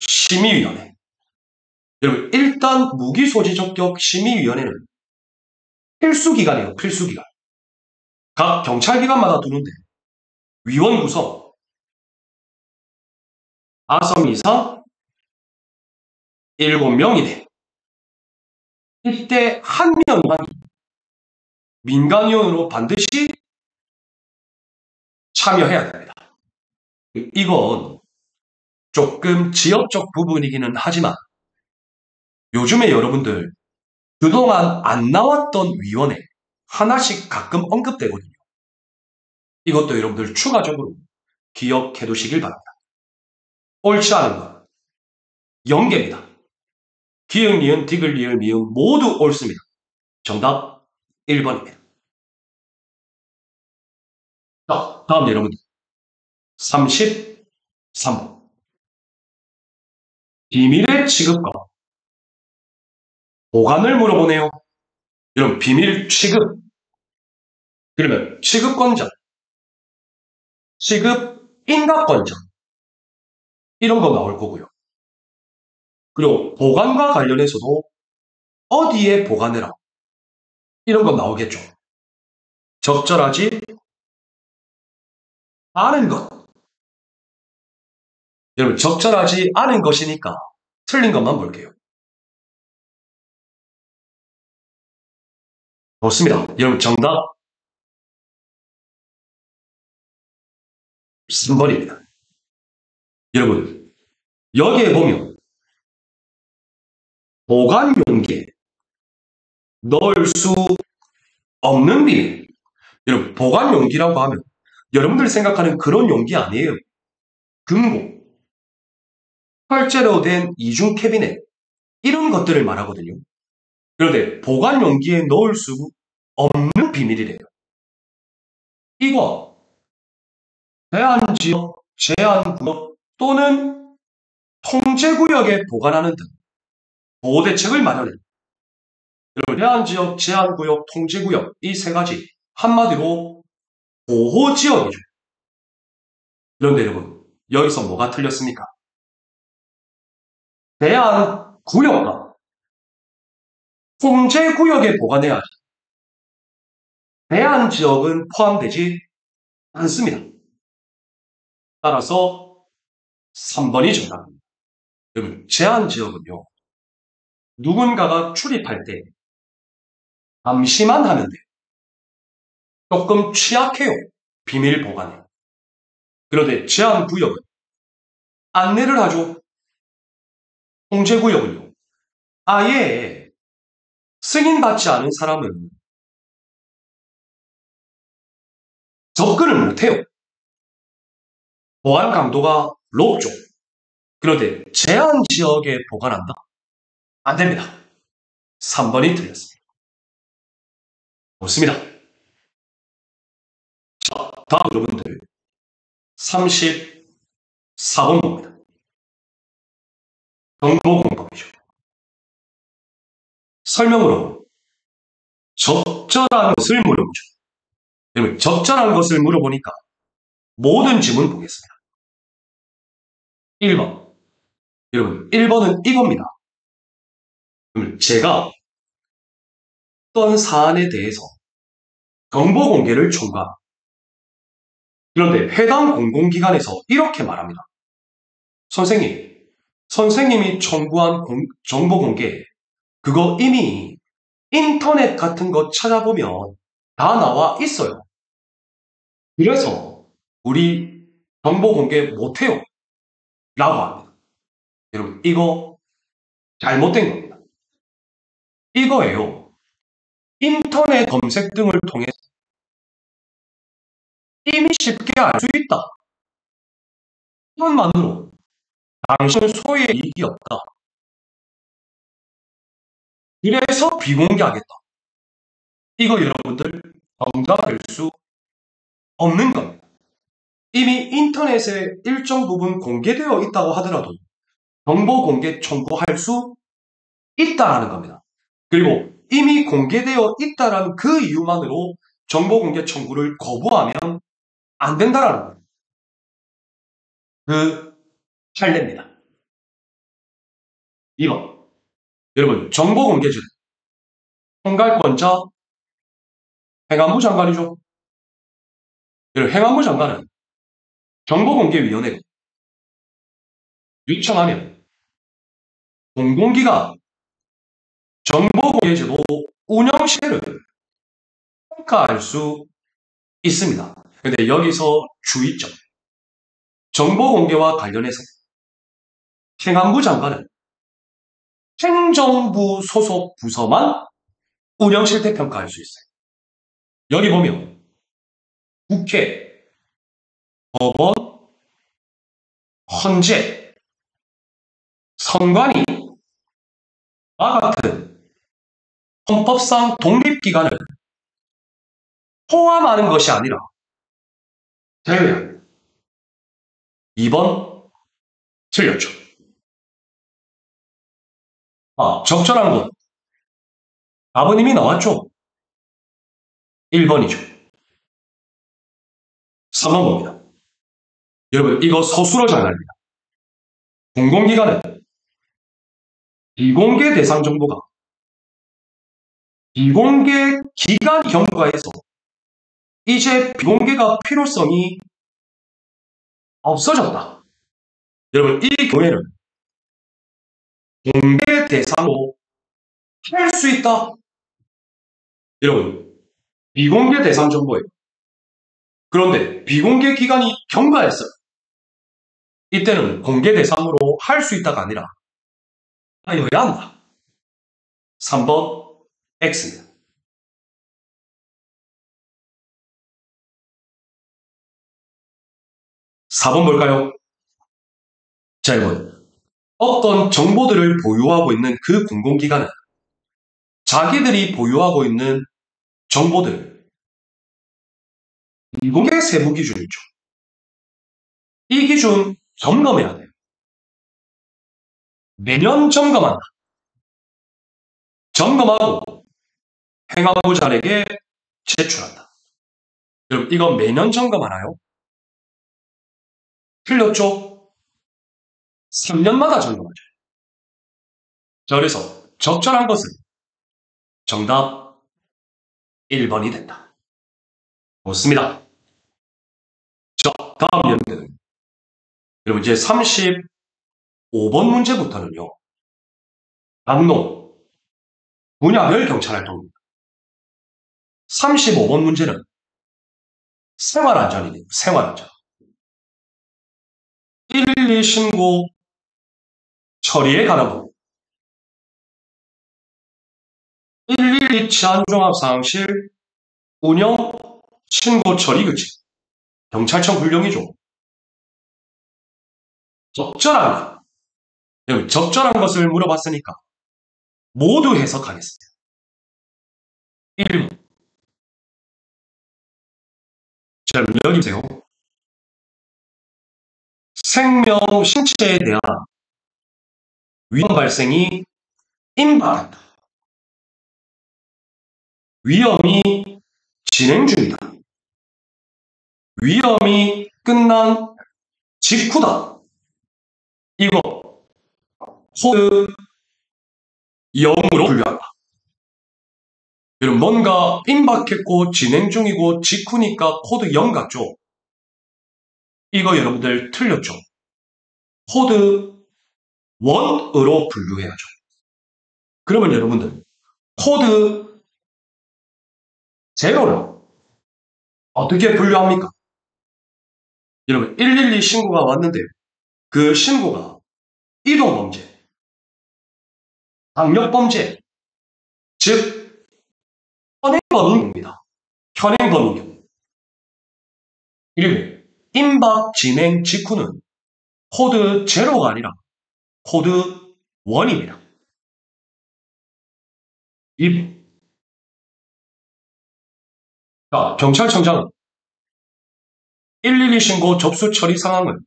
심의위원회. 여러분, 일단 무기소지적격 심의위원회는 필수기관이에요. 필수기관. 각 경찰기관마다 두는데 위원 구성 5명 이상 7명 이내. 이때 한 명만 민간위원으로 반드시 참여해야 됩니다. 이건 조금 지역적 부분이기는 하지만 요즘에 여러분들 그동안 안 나왔던 위원회 하나씩 가끔 언급되거든요. 이것도 여러분들 추가적으로 기억해 두시길 바랍니다. 옳지 않은 것. 연계입니다. 기역, 니은, 디귿, 리을, 미음 모두 옳습니다. 정답 1번입니다. 자, 다음 여러분들. 33번. 비밀의 취급과 보관을 물어보네요. 여러분, 비밀 취급. 그러면 취급권자, 취급 인가권자. 이런 거 나올 거고요. 그리고 보관과 관련해서도 어디에 보관해라. 이런 거 나오겠죠. 적절하지 않은 것. 여러분, 적절하지 않은 것이니까 틀린 것만 볼게요. 좋습니다. 여러분, 정답 3번입니다. 여러분, 여기에 보면 보관 용기에 넣을 수 없는 비닐. 여러분, 보관 용기라고 하면 여러분들이 생각하는 그런 용기 아니에요. 금고, 철제로 된 이중 캐비넷, 이런 것들을 말하거든요. 그런데 보관 용기에 넣을 수 없는 비밀이래요. 이거 제한지역, 제한구역 또는 통제구역에 보관하는 등 보호대책을 마련해. 여러분, 제한지역, 제한구역, 통제구역 이 세 가지 한마디로 보호지역이죠. 그런데 여러분, 여기서 뭐가 틀렸습니까? 제한구역과 통제구역에 보관해야지. 제한지역은 포함되지 않습니다. 따라서 3번이 정답입니다. 여러분, 제한지역은요, 누군가가 출입할 때 감시만 하면 돼요. 조금 취약해요. 비밀 보관에. 그런데 제한구역은 안내를 하죠. 통제구역은요, 아예 승인받지 않은 사람은 접근을 못해요. 보안 강도가 높죠. 그런데 제한지역에 보관한다? 안 됩니다. 3번이 틀렸습니다. 좋습니다. 자, 다음 여러분들 34번 봅니다. 정보공법이죠. 설명으로 적절한 것을 물어보죠. 그러면 적절한 것을 물어보니까 모든 지문 보겠습니다. 1번. 여러분, 1번은 이겁니다. 그러면 제가 어떤 사안에 대해서 정보 공개를 촉구합니다. 그런데 해당 공공기관에서 이렇게 말합니다. 선생님, 선생님이 청구한 정보 공개에 그거 이미 인터넷 같은 거 찾아보면 다 나와 있어요. 그래서 우리 정보 공개 못해요. 라고 합니다. 여러분, 이거 잘못된 겁니다. 이거예요. 인터넷 검색 등을 통해 이미 쉽게 알 수 있다. 이것만으로 당신은 소유의 이익이 없다. 그래서 비공개하겠다. 이거 여러분들 정답될 수 없는 겁니다. 이미 인터넷에 일정 부분 공개되어 있다고 하더라도 정보 공개 청구할 수 있다라는 겁니다. 그리고 이미 공개되어 있다라는 그 이유만으로 정보 공개 청구를 거부하면 안 된다라는 거예요. 그 판례입니다. 2번. 여러분, 정보 공개죄 총괄권자 행안부 장관이죠. 여러분, 행안부 장관은 정보공개위원회가 요청하면 공공기관 정보공개제도 운영시를 평가할 수 있습니다. 근데 여기서 주의점. 정보공개와 관련해서 행안부 장관은 행정부 소속 부서만 운영실태 평가할 수 있어요. 여기 보면 국회, 법원, 헌재, 선관위 와 같은 헌법상 독립기관을 포함하는 것이 아니라 제외합니다. 2번 틀렸죠. 적절한 것. 아버님이 나왔죠. 1번이죠. 3번 봅니다. 여러분, 이거 서술어 장난입니다. 공공기관은 비공개 대상 정보가 비공개 기관 경과에서 이제 비공개가 필요성이 없어졌다. 여러분, 이 경우에는 공개 대상으로 할 수 있다. 여러분, 비공개 대상 정보예요. 그런데 비공개 기관이 경과했어요. 이때는 공개 대상으로 할 수 있다가 아니라 하여야 한다. 3번 X입니다. 4번 볼까요? 자, 1번. 어떤 정보들을 보유하고 있는 그 공공기관은 자기들이 보유하고 있는 정보들 비공개 세부 기준이 있죠. 이 기준 점검해야 돼요. 매년 점검한다. 점검하고 행안부장에게 제출한다. 여러분, 이거 매년 점검하나요? 틀렸죠? 3년마다 점검하죠. 자, 그래서 적절한 것은 정답 1번이 된다. 좋습니다. 자, 다음 문제는 여러분 이제 35번 문제부터는요. 강동 분야별 경찰활동입니다. 35번 문제는 생활안전입니다. 생활안전. 112 신고 처리에 관한 법. 112 치안종합상황실 운영 신고 처리 규칙. 경찰청 훈령이죠. 적절한 것. 적절한 것을 물어봤으니까 모두 해석하겠습니다. 1번. 자, 여기 보세요. 생명, 신체에 대한 위험 발생이 임박한다. 위험이 진행 중이다. 위험이 끝난 직후다. 이거 코드 0으로 분류한다. 여러분, 뭔가 임박했고 진행 중이고 직후니까 코드 0 같죠? 이거 여러분들 틀렸죠? 코드 1으로 분류해야죠. 그러면 여러분들, 코드 제로를 어떻게 분류합니까? 여러분, 112 신고가 왔는데요. 그 신고가 이동범죄, 강력범죄, 즉 현행범입니다. 현행범인 경우. 그리고 임박 진행 직후는 코드 제로가 아니라 코드 1입니다. 자, 경찰청장은 112 신고 접수 처리 상황을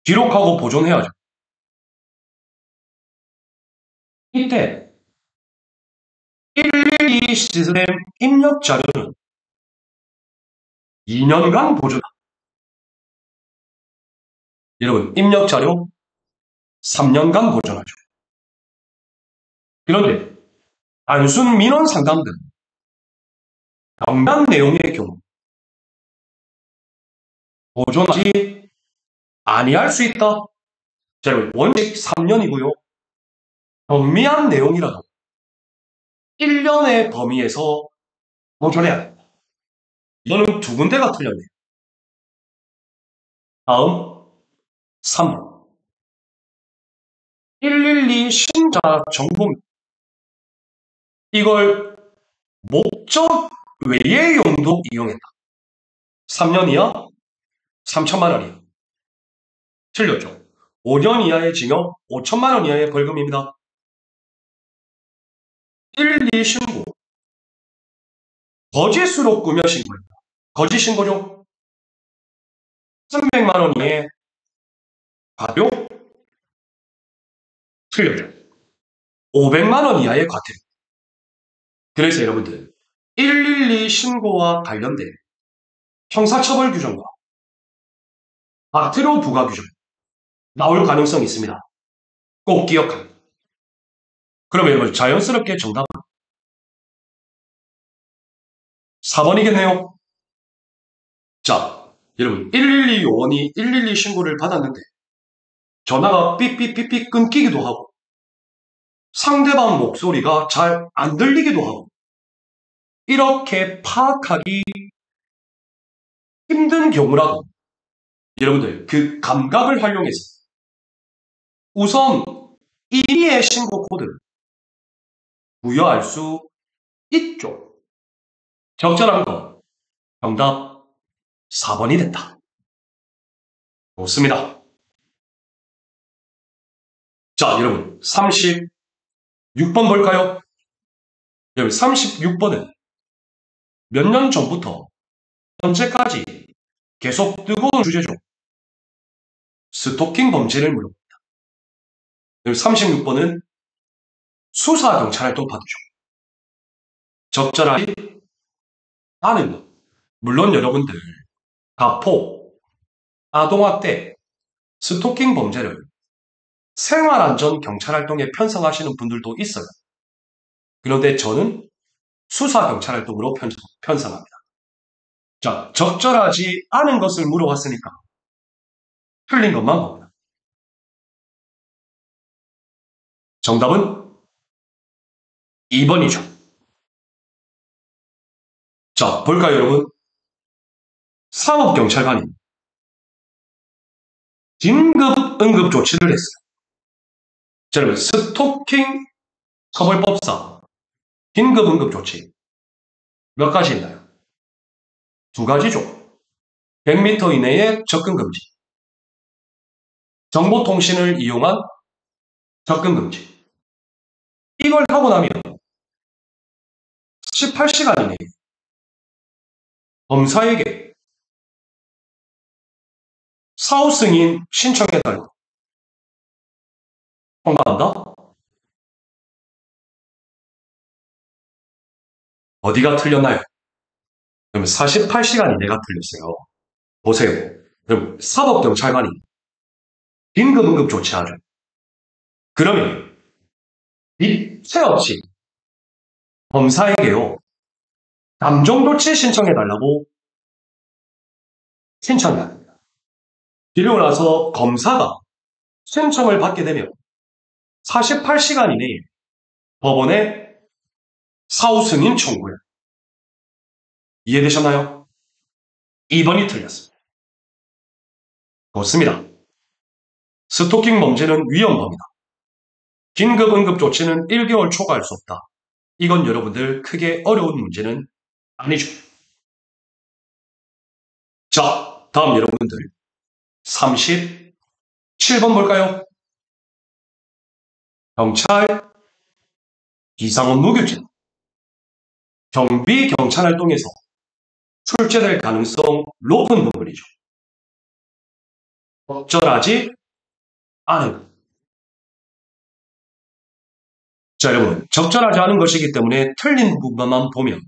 기록하고 보존해야죠. 이때 112 시스템 입력 자료는 2년간 보존합니다. 여러분, 입력 자료 3년간 보존하죠. 그런데 단순 민원 상담 등 경단 내용의 경우 보존하지 아니할 수 있다. 자, 원칙 3년이고요. 경미한 내용이라도 1년의 범위에서 보존해야 됩니다. 이거는 두 군데가 틀렸네요. 다음 3번. 112 신자 정보입니다. 이걸 목적 외의 용도 이용했다. 3년 이하 3천만 원 이하. 틀렸죠. 5년 이하의 징역 5천만 원 이하의 벌금입니다. 112 신고. 거짓으로 꾸며 신고입니다. 거짓 신고죠. 300만 원 이하의 과료. 틀렸죠. 500만 원 이하의 과태료. 그래서 여러분들 112 신고와 관련된 형사처벌 규정과 과태료 부과 규정 나올 가능성이 있습니다. 꼭 기억합니다. 그러면 여러분 자연스럽게 정답은 4번이겠네요. 자, 여러분 112 요원이 112 신고를 받았는데 전화가 삐삐삐삐 끊기기도 하고 상대방 목소리가 잘 안 들리기도 하고 이렇게 파악하기 힘든 경우라도 여러분들 그 감각을 활용해서 우선 1위의 신고 코드를 부여할 수 있죠. 적절한 거 정답 4번이 됐다. 좋습니다. 자, 여러분 36번 볼까요? 여러분 36번은 몇 년 전부터 현재까지 계속 뜨거운 주제죠. 스토킹 범죄를 물어봅니다. 여러분 36번은 수사경찰활동 파트죠. 적절하지 않은 것. 물론 여러분들 가포, 아동학대, 스토킹 범죄를 생활안전 경찰활동에 편성하시는 분들도 있어요. 그런데 저는 수사경찰활동으로 편성합니다. 자, 적절하지 않은 것을 물어봤으니까 틀린 것만 봅니다. 정답은 2번이죠. 자, 볼까요, 여러분? 사법경찰관이 긴급 응급 조치를 했어요. 자, 여러분, 스토킹 처벌법상 긴급 응급 조치 몇 가지 있나요? 두 가지죠. 100m 이내의 접근 금지, 정보통신을 이용한 접근 금지. 이걸 하고 나면 18시간 이내에 검사에게 사후 승인 신청해달라고 통보한다? 어디가 틀렸나요? 그러면 48시간 이내가 틀렸어요. 보세요. 그럼 사법경찰관이 긴급 응급 조치하죠. 그러면 빗새 없이 검사에게요. 감정조치 신청해달라고 신청을 합니다. 그리고 나서 검사가 신청을 받게 되면 48시간 이내에 법원에 사후 승인 청구에. 이해되셨나요? 2번이 틀렸습니다. 좋습니다. 스토킹 범죄는 위헌범이다. 긴급 응급 조치는 1개월 초과할 수 없다. 이건 여러분들 크게 어려운 문제는 아니죠. 자, 다음 여러분들 37번 볼까요? 경찰 비상업무 규칙. 경비 경찰 활동에서 출제될 가능성 높은 부분이죠. 적절하지 않은. 자, 여러분, 적절하지 않은 것이기 때문에 틀린 부분만 보면,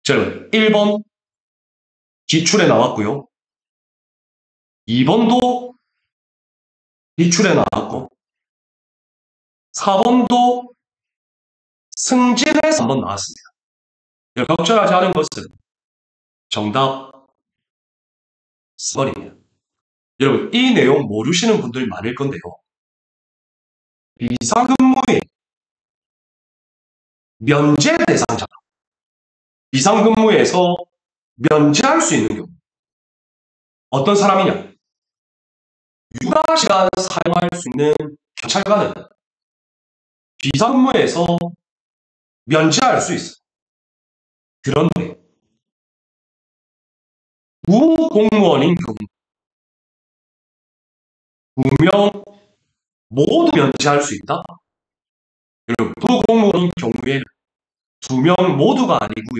자, 여러분, 1번 기출에 나왔고요. 2번도 기출에 나왔고, 4번도 승진에서 한번 나왔습니다. 적절하지 않은 것은 정답 4번입니다. 여러분, 이 내용 모르시는 분들 많을 건데요. 비상근무의 면제 대상자. 비상근무에서 면제할 수 있는 경우. 어떤 사람이냐? 육아시간 사용할 수 있는 경찰관은 비상근무에서 면제할 수 있어요. 그런데 부공무원인 경우 2명 모두 면제할 수 있다? 여러분, 부공무원인 경우에는 2명 모두가 아니고요.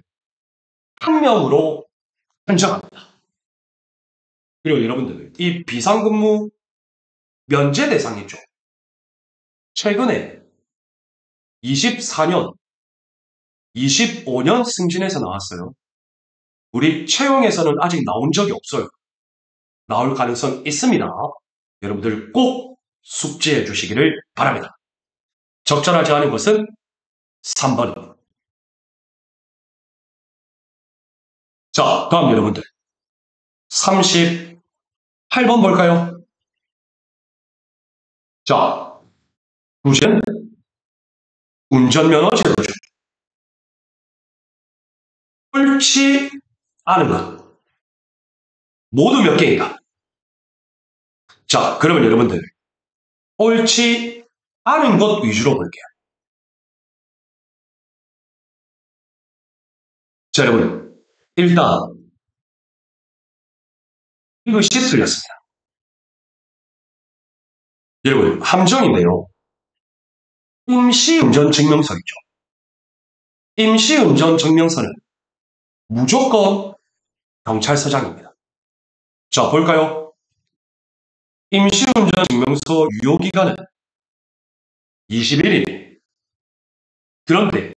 1명으로 한정합니다. 그리고 여러분들, 이 비상근무 면제 대상이죠. 최근에 24년, 25년 승진에서 나왔어요. 우리 채용에서는 아직 나온 적이 없어요. 나올 가능성 있습니다. 여러분들 꼭 숙지해 주시기를 바랍니다. 적절하지 않은 것은 3번입니다. 자, 다음 여러분들 38번 볼까요? 자, 문제는 운전면허 제도죠. 옳지 않은 것 모두 몇 개인가? 자, 그러면 여러분들 옳지 않은 것 위주로 볼게요. 자, 여러분, 일단 이것이 틀렸습니다. 여러분, 함정인데요. 임시운전증명서 있죠. 임시운전증명서는 무조건 경찰서장입니다. 자, 볼까요? 임시운전증명서 유효기간은 21일. 그런데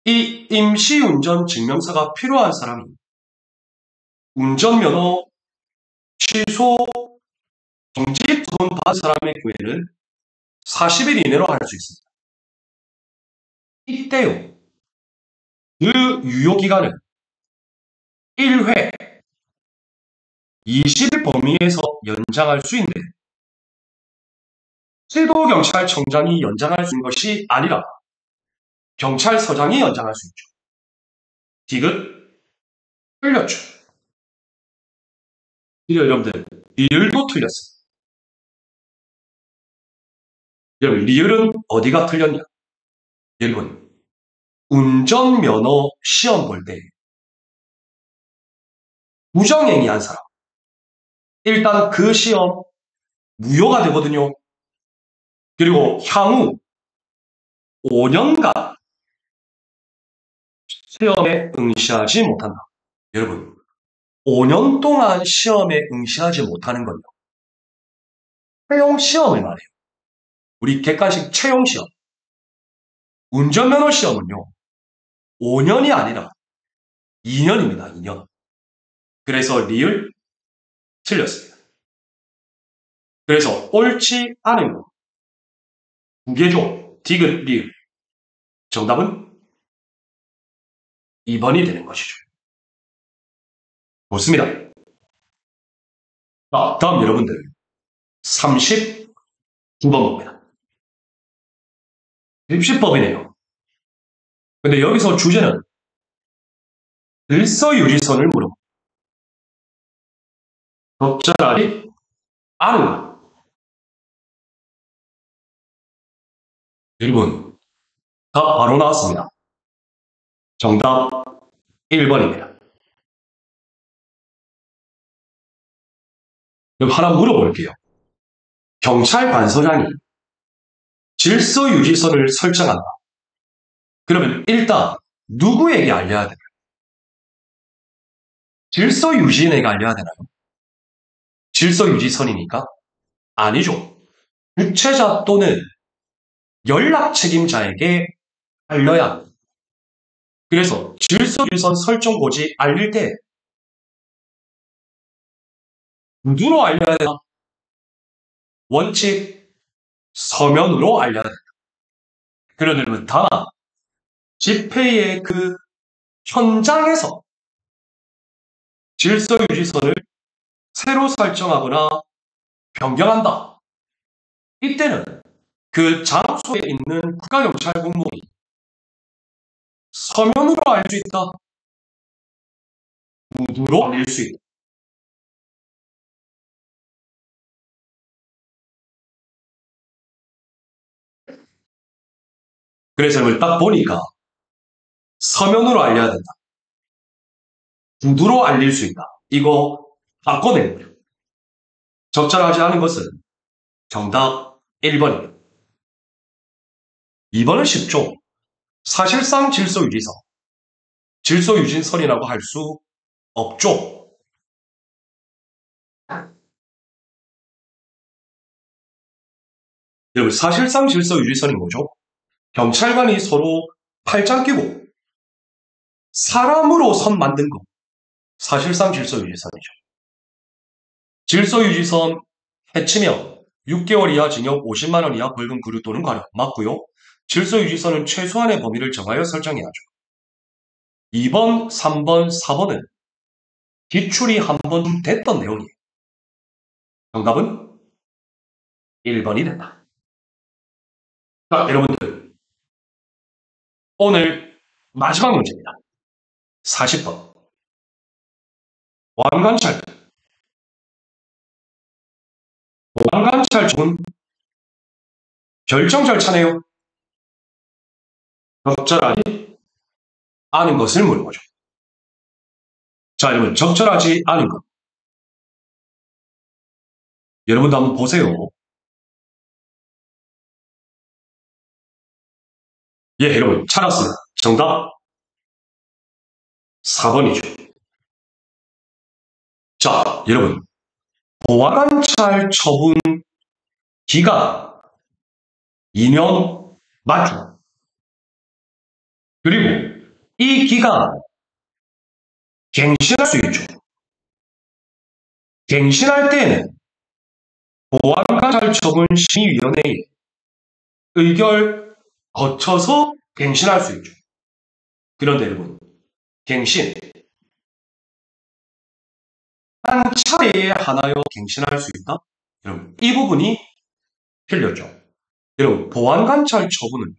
이 임시운전증명서가 필요한 사람이 운전면허 취소 정지 처분 받은 사람의 경우에는 40일 이내로 할 수 있습니다. 이때요. 그 유효기간은 1회 20일 범위에서 연장할 수 있는데 시도경찰청장이 연장할 수 있는 것이 아니라 경찰서장이 연장할 수 있죠. 디귿 틀렸죠. 이거 여러분들 리을도 틀렸어요. 여러분 리을은 어디가 틀렸냐? 여러분 운전면허 시험 볼 때 부정행위한 사람 일단 그 시험 무효가 되거든요. 그리고 향후 5년간 시험에 응시하지 못한다. 여러분 5년 동안 시험에 응시하지 못하는 건요. 채용 시험을 말해요. 우리 객관식 채용 시험. 운전면허 시험은요. 5년이 아니라 2년입니다. 2년. 그래서 리을 틀렸습니다. 그래서 옳지 않은 거. 두 개죠. 디귿, 리을. 정답은 2번이 되는 것이죠. 좋습니다. 자, 다음 여러분들 39번 봅니다. 입시법이네요. 근데 여기서 주제는 질서유지선을 물어. 적절하지 않은. 여러분, 답 바로 나왔습니다. 정답 1번입니다. 그럼 하나 물어볼게요. 경찰 관서장이 질서유지선을 설정한다. 그러면 일단 누구에게 알려야 되나요? 질서유지인에게 알려야 되나요? 질서유지선이니까? 아니죠. 주최자 또는 연락 책임자에게 알려야 합니다. 그래서 질서유지선 설정고지 알릴 때 누구로 알려야 되나? 원칙 서면으로 알려야 된다. 그러려면 다만 집회의 그 현장에서 질서유지선을 새로 설정하거나 변경한다. 이때는 그 장소에 있는 국가경찰 공무원이 서면으로 알 수 있다. 문으로 알릴 수 있다. 그래서 이걸 딱 보니까 서면으로 알려야 된다. 구두로 알릴 수 있다. 이거 바꿔낸 거예요. 적절하지 않은 것은 정답 1번입니다. 2번은 쉽죠. 사실상 질서유지선. 질서유지선이라고 할 수 없죠. 여러분, 사실상 질서유지선이 뭐죠? 경찰관이 서로 팔짱 끼고 사람으로 선 만든 거. 사실상 질서유지선이죠. 질서유지선 해치면 6개월 이하 징역 50만 원 이하 벌금 구류 또는 과료 맞고요. 질서유지선은 최소한의 범위를 정하여 설정해야죠. 2번, 3번, 4번은 기출이 한 번 됐던 내용이에요. 정답은 1번이 된다. 자, 여러분들 오늘 마지막 문제입니다. 40번. 보안관찰. 보안관찰 중 결정 절차네요. 적절하지 않은 것을 물어보죠. 자, 여러분, 적절하지 않은 것. 여러분도 한번 보세요. 예, 여러분, 찾았습니다. 정답 4번이죠. 자, 여러분, 보안관찰 처분 기간 2년 맞죠? 그리고 이 기간 갱신할 수 있죠. 갱신할 때에는 보안관찰처분심의위원회의 의결 거쳐서 갱신할 수 있죠. 그런데 여러분, 갱신 한 차례에 하나여 갱신할 수 있다? 여러분, 이 부분이 틀렸죠. 여러분, 보안관찰 처분은요,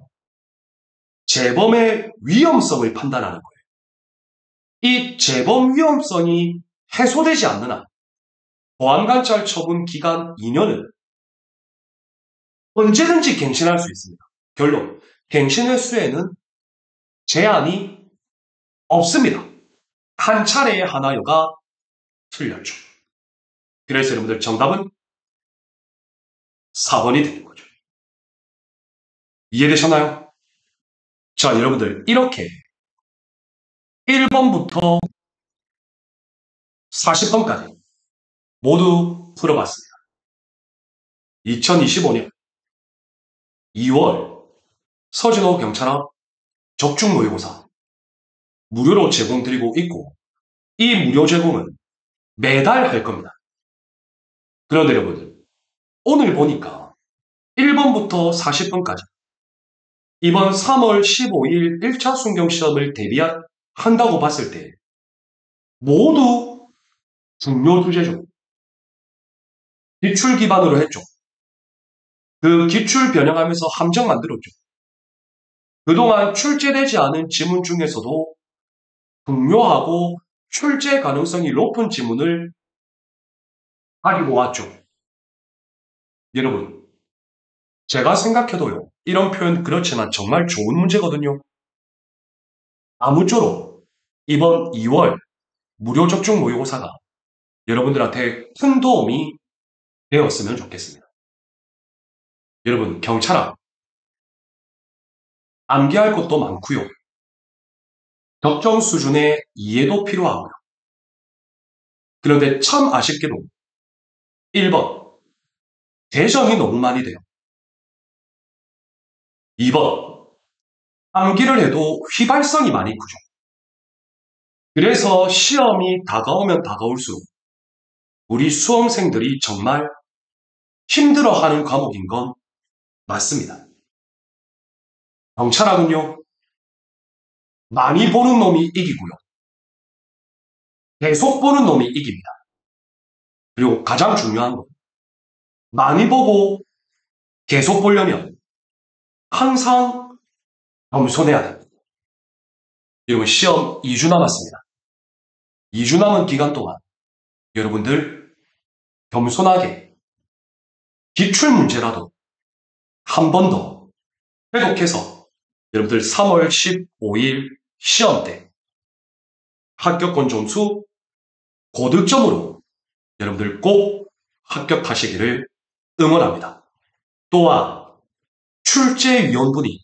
재범의 위험성을 판단하는 거예요. 이 재범 위험성이 해소되지 않는 한 보안관찰 처분 기간 2년은 언제든지 갱신할 수 있습니다. 결론, 갱신 횟수에는 제한이 없습니다. 한 차례에 하나여가 틀렸죠. 그래서 여러분들 정답은 4번이 되는 거죠. 이해되셨나요? 자, 여러분들 이렇게 1번부터 40번까지 모두 풀어봤습니다. 2025년 2월 서진호 경찰학 적중 모의고사 무료로 제공드리고 있고 이 무료 제공은 매달 할 겁니다. 그런데 여러분들 오늘 보니까 1번부터 40번까지 이번 3월 15일 1차 순경시험을 대비한다고 봤을 때 모두 중요 주제죠. 기출 기반으로 했죠. 그 기출 변형하면서 함정 만들었죠. 그동안 출제되지 않은 지문 중에서도 중요하고 출제 가능성이 높은 지문을 가지고 왔죠. 여러분, 제가 생각해도요, 이런 표현 그렇지만 정말 좋은 문제거든요. 아무쪼록 이번 2월 무료 접종 모의고사가 여러분들한테 큰 도움이 되었으면 좋겠습니다. 여러분, 경찰학 암기할 것도 많고요. 적정 수준의 이해도 필요하고요. 그런데 참 아쉽게도 1번, 재정이 너무 많이 돼요. 2번, 암기를 해도 휘발성이 많이 크죠. 그래서 시험이 다가오면 다가올수록 우리 수험생들이 정말 힘들어하는 과목인 건 맞습니다. 경찰학은요, 많이 보는 놈이 이기고요. 계속 보는 놈이 이깁니다. 그리고 가장 중요한 건 많이 보고 계속 보려면 항상 겸손해야 됩니다. 여러분 시험 2주 남았습니다. 2주 남은 기간 동안 여러분들 겸손하게 기출문제라도 한 번 더 회독해서 여러분들 3월 15일 시험 때 합격권 점수 고득점으로 여러분들 꼭 합격하시기를 응원합니다. 또한 출제위원분이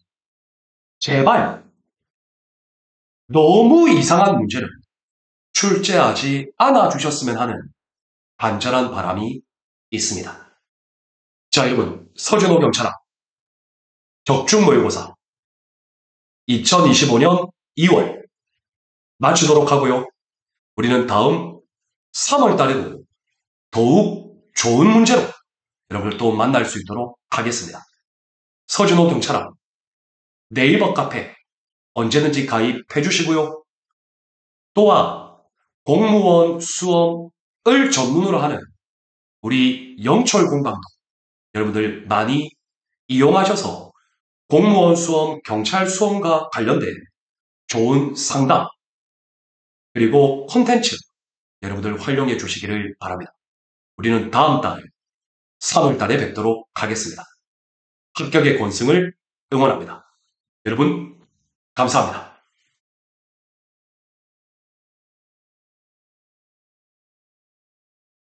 제발 너무 이상한 문제를 출제하지 않아 주셨으면 하는 간절한 바람이 있습니다. 자, 여러분, 서준호 경찰학 적중모의고사 2025년 2월 마치도록 하고요. 우리는 다음 3월 달에도 더욱 좋은 문제로 여러분을 또 만날 수 있도록 하겠습니다. 서준호 경찰학 네이버 카페 언제든지 가입해 주시고요. 또한 공무원 수험을 전문으로 하는 우리 영철 공방도 여러분들 많이 이용하셔서 공무원 수험, 경찰 수험과 관련된 좋은 상담 그리고 콘텐츠 여러분들 활용해 주시기를 바랍니다. 우리는 다음 달 3월 달에 뵙도록 하겠습니다. 합격의 권승을 응원합니다. 여러분 감사합니다.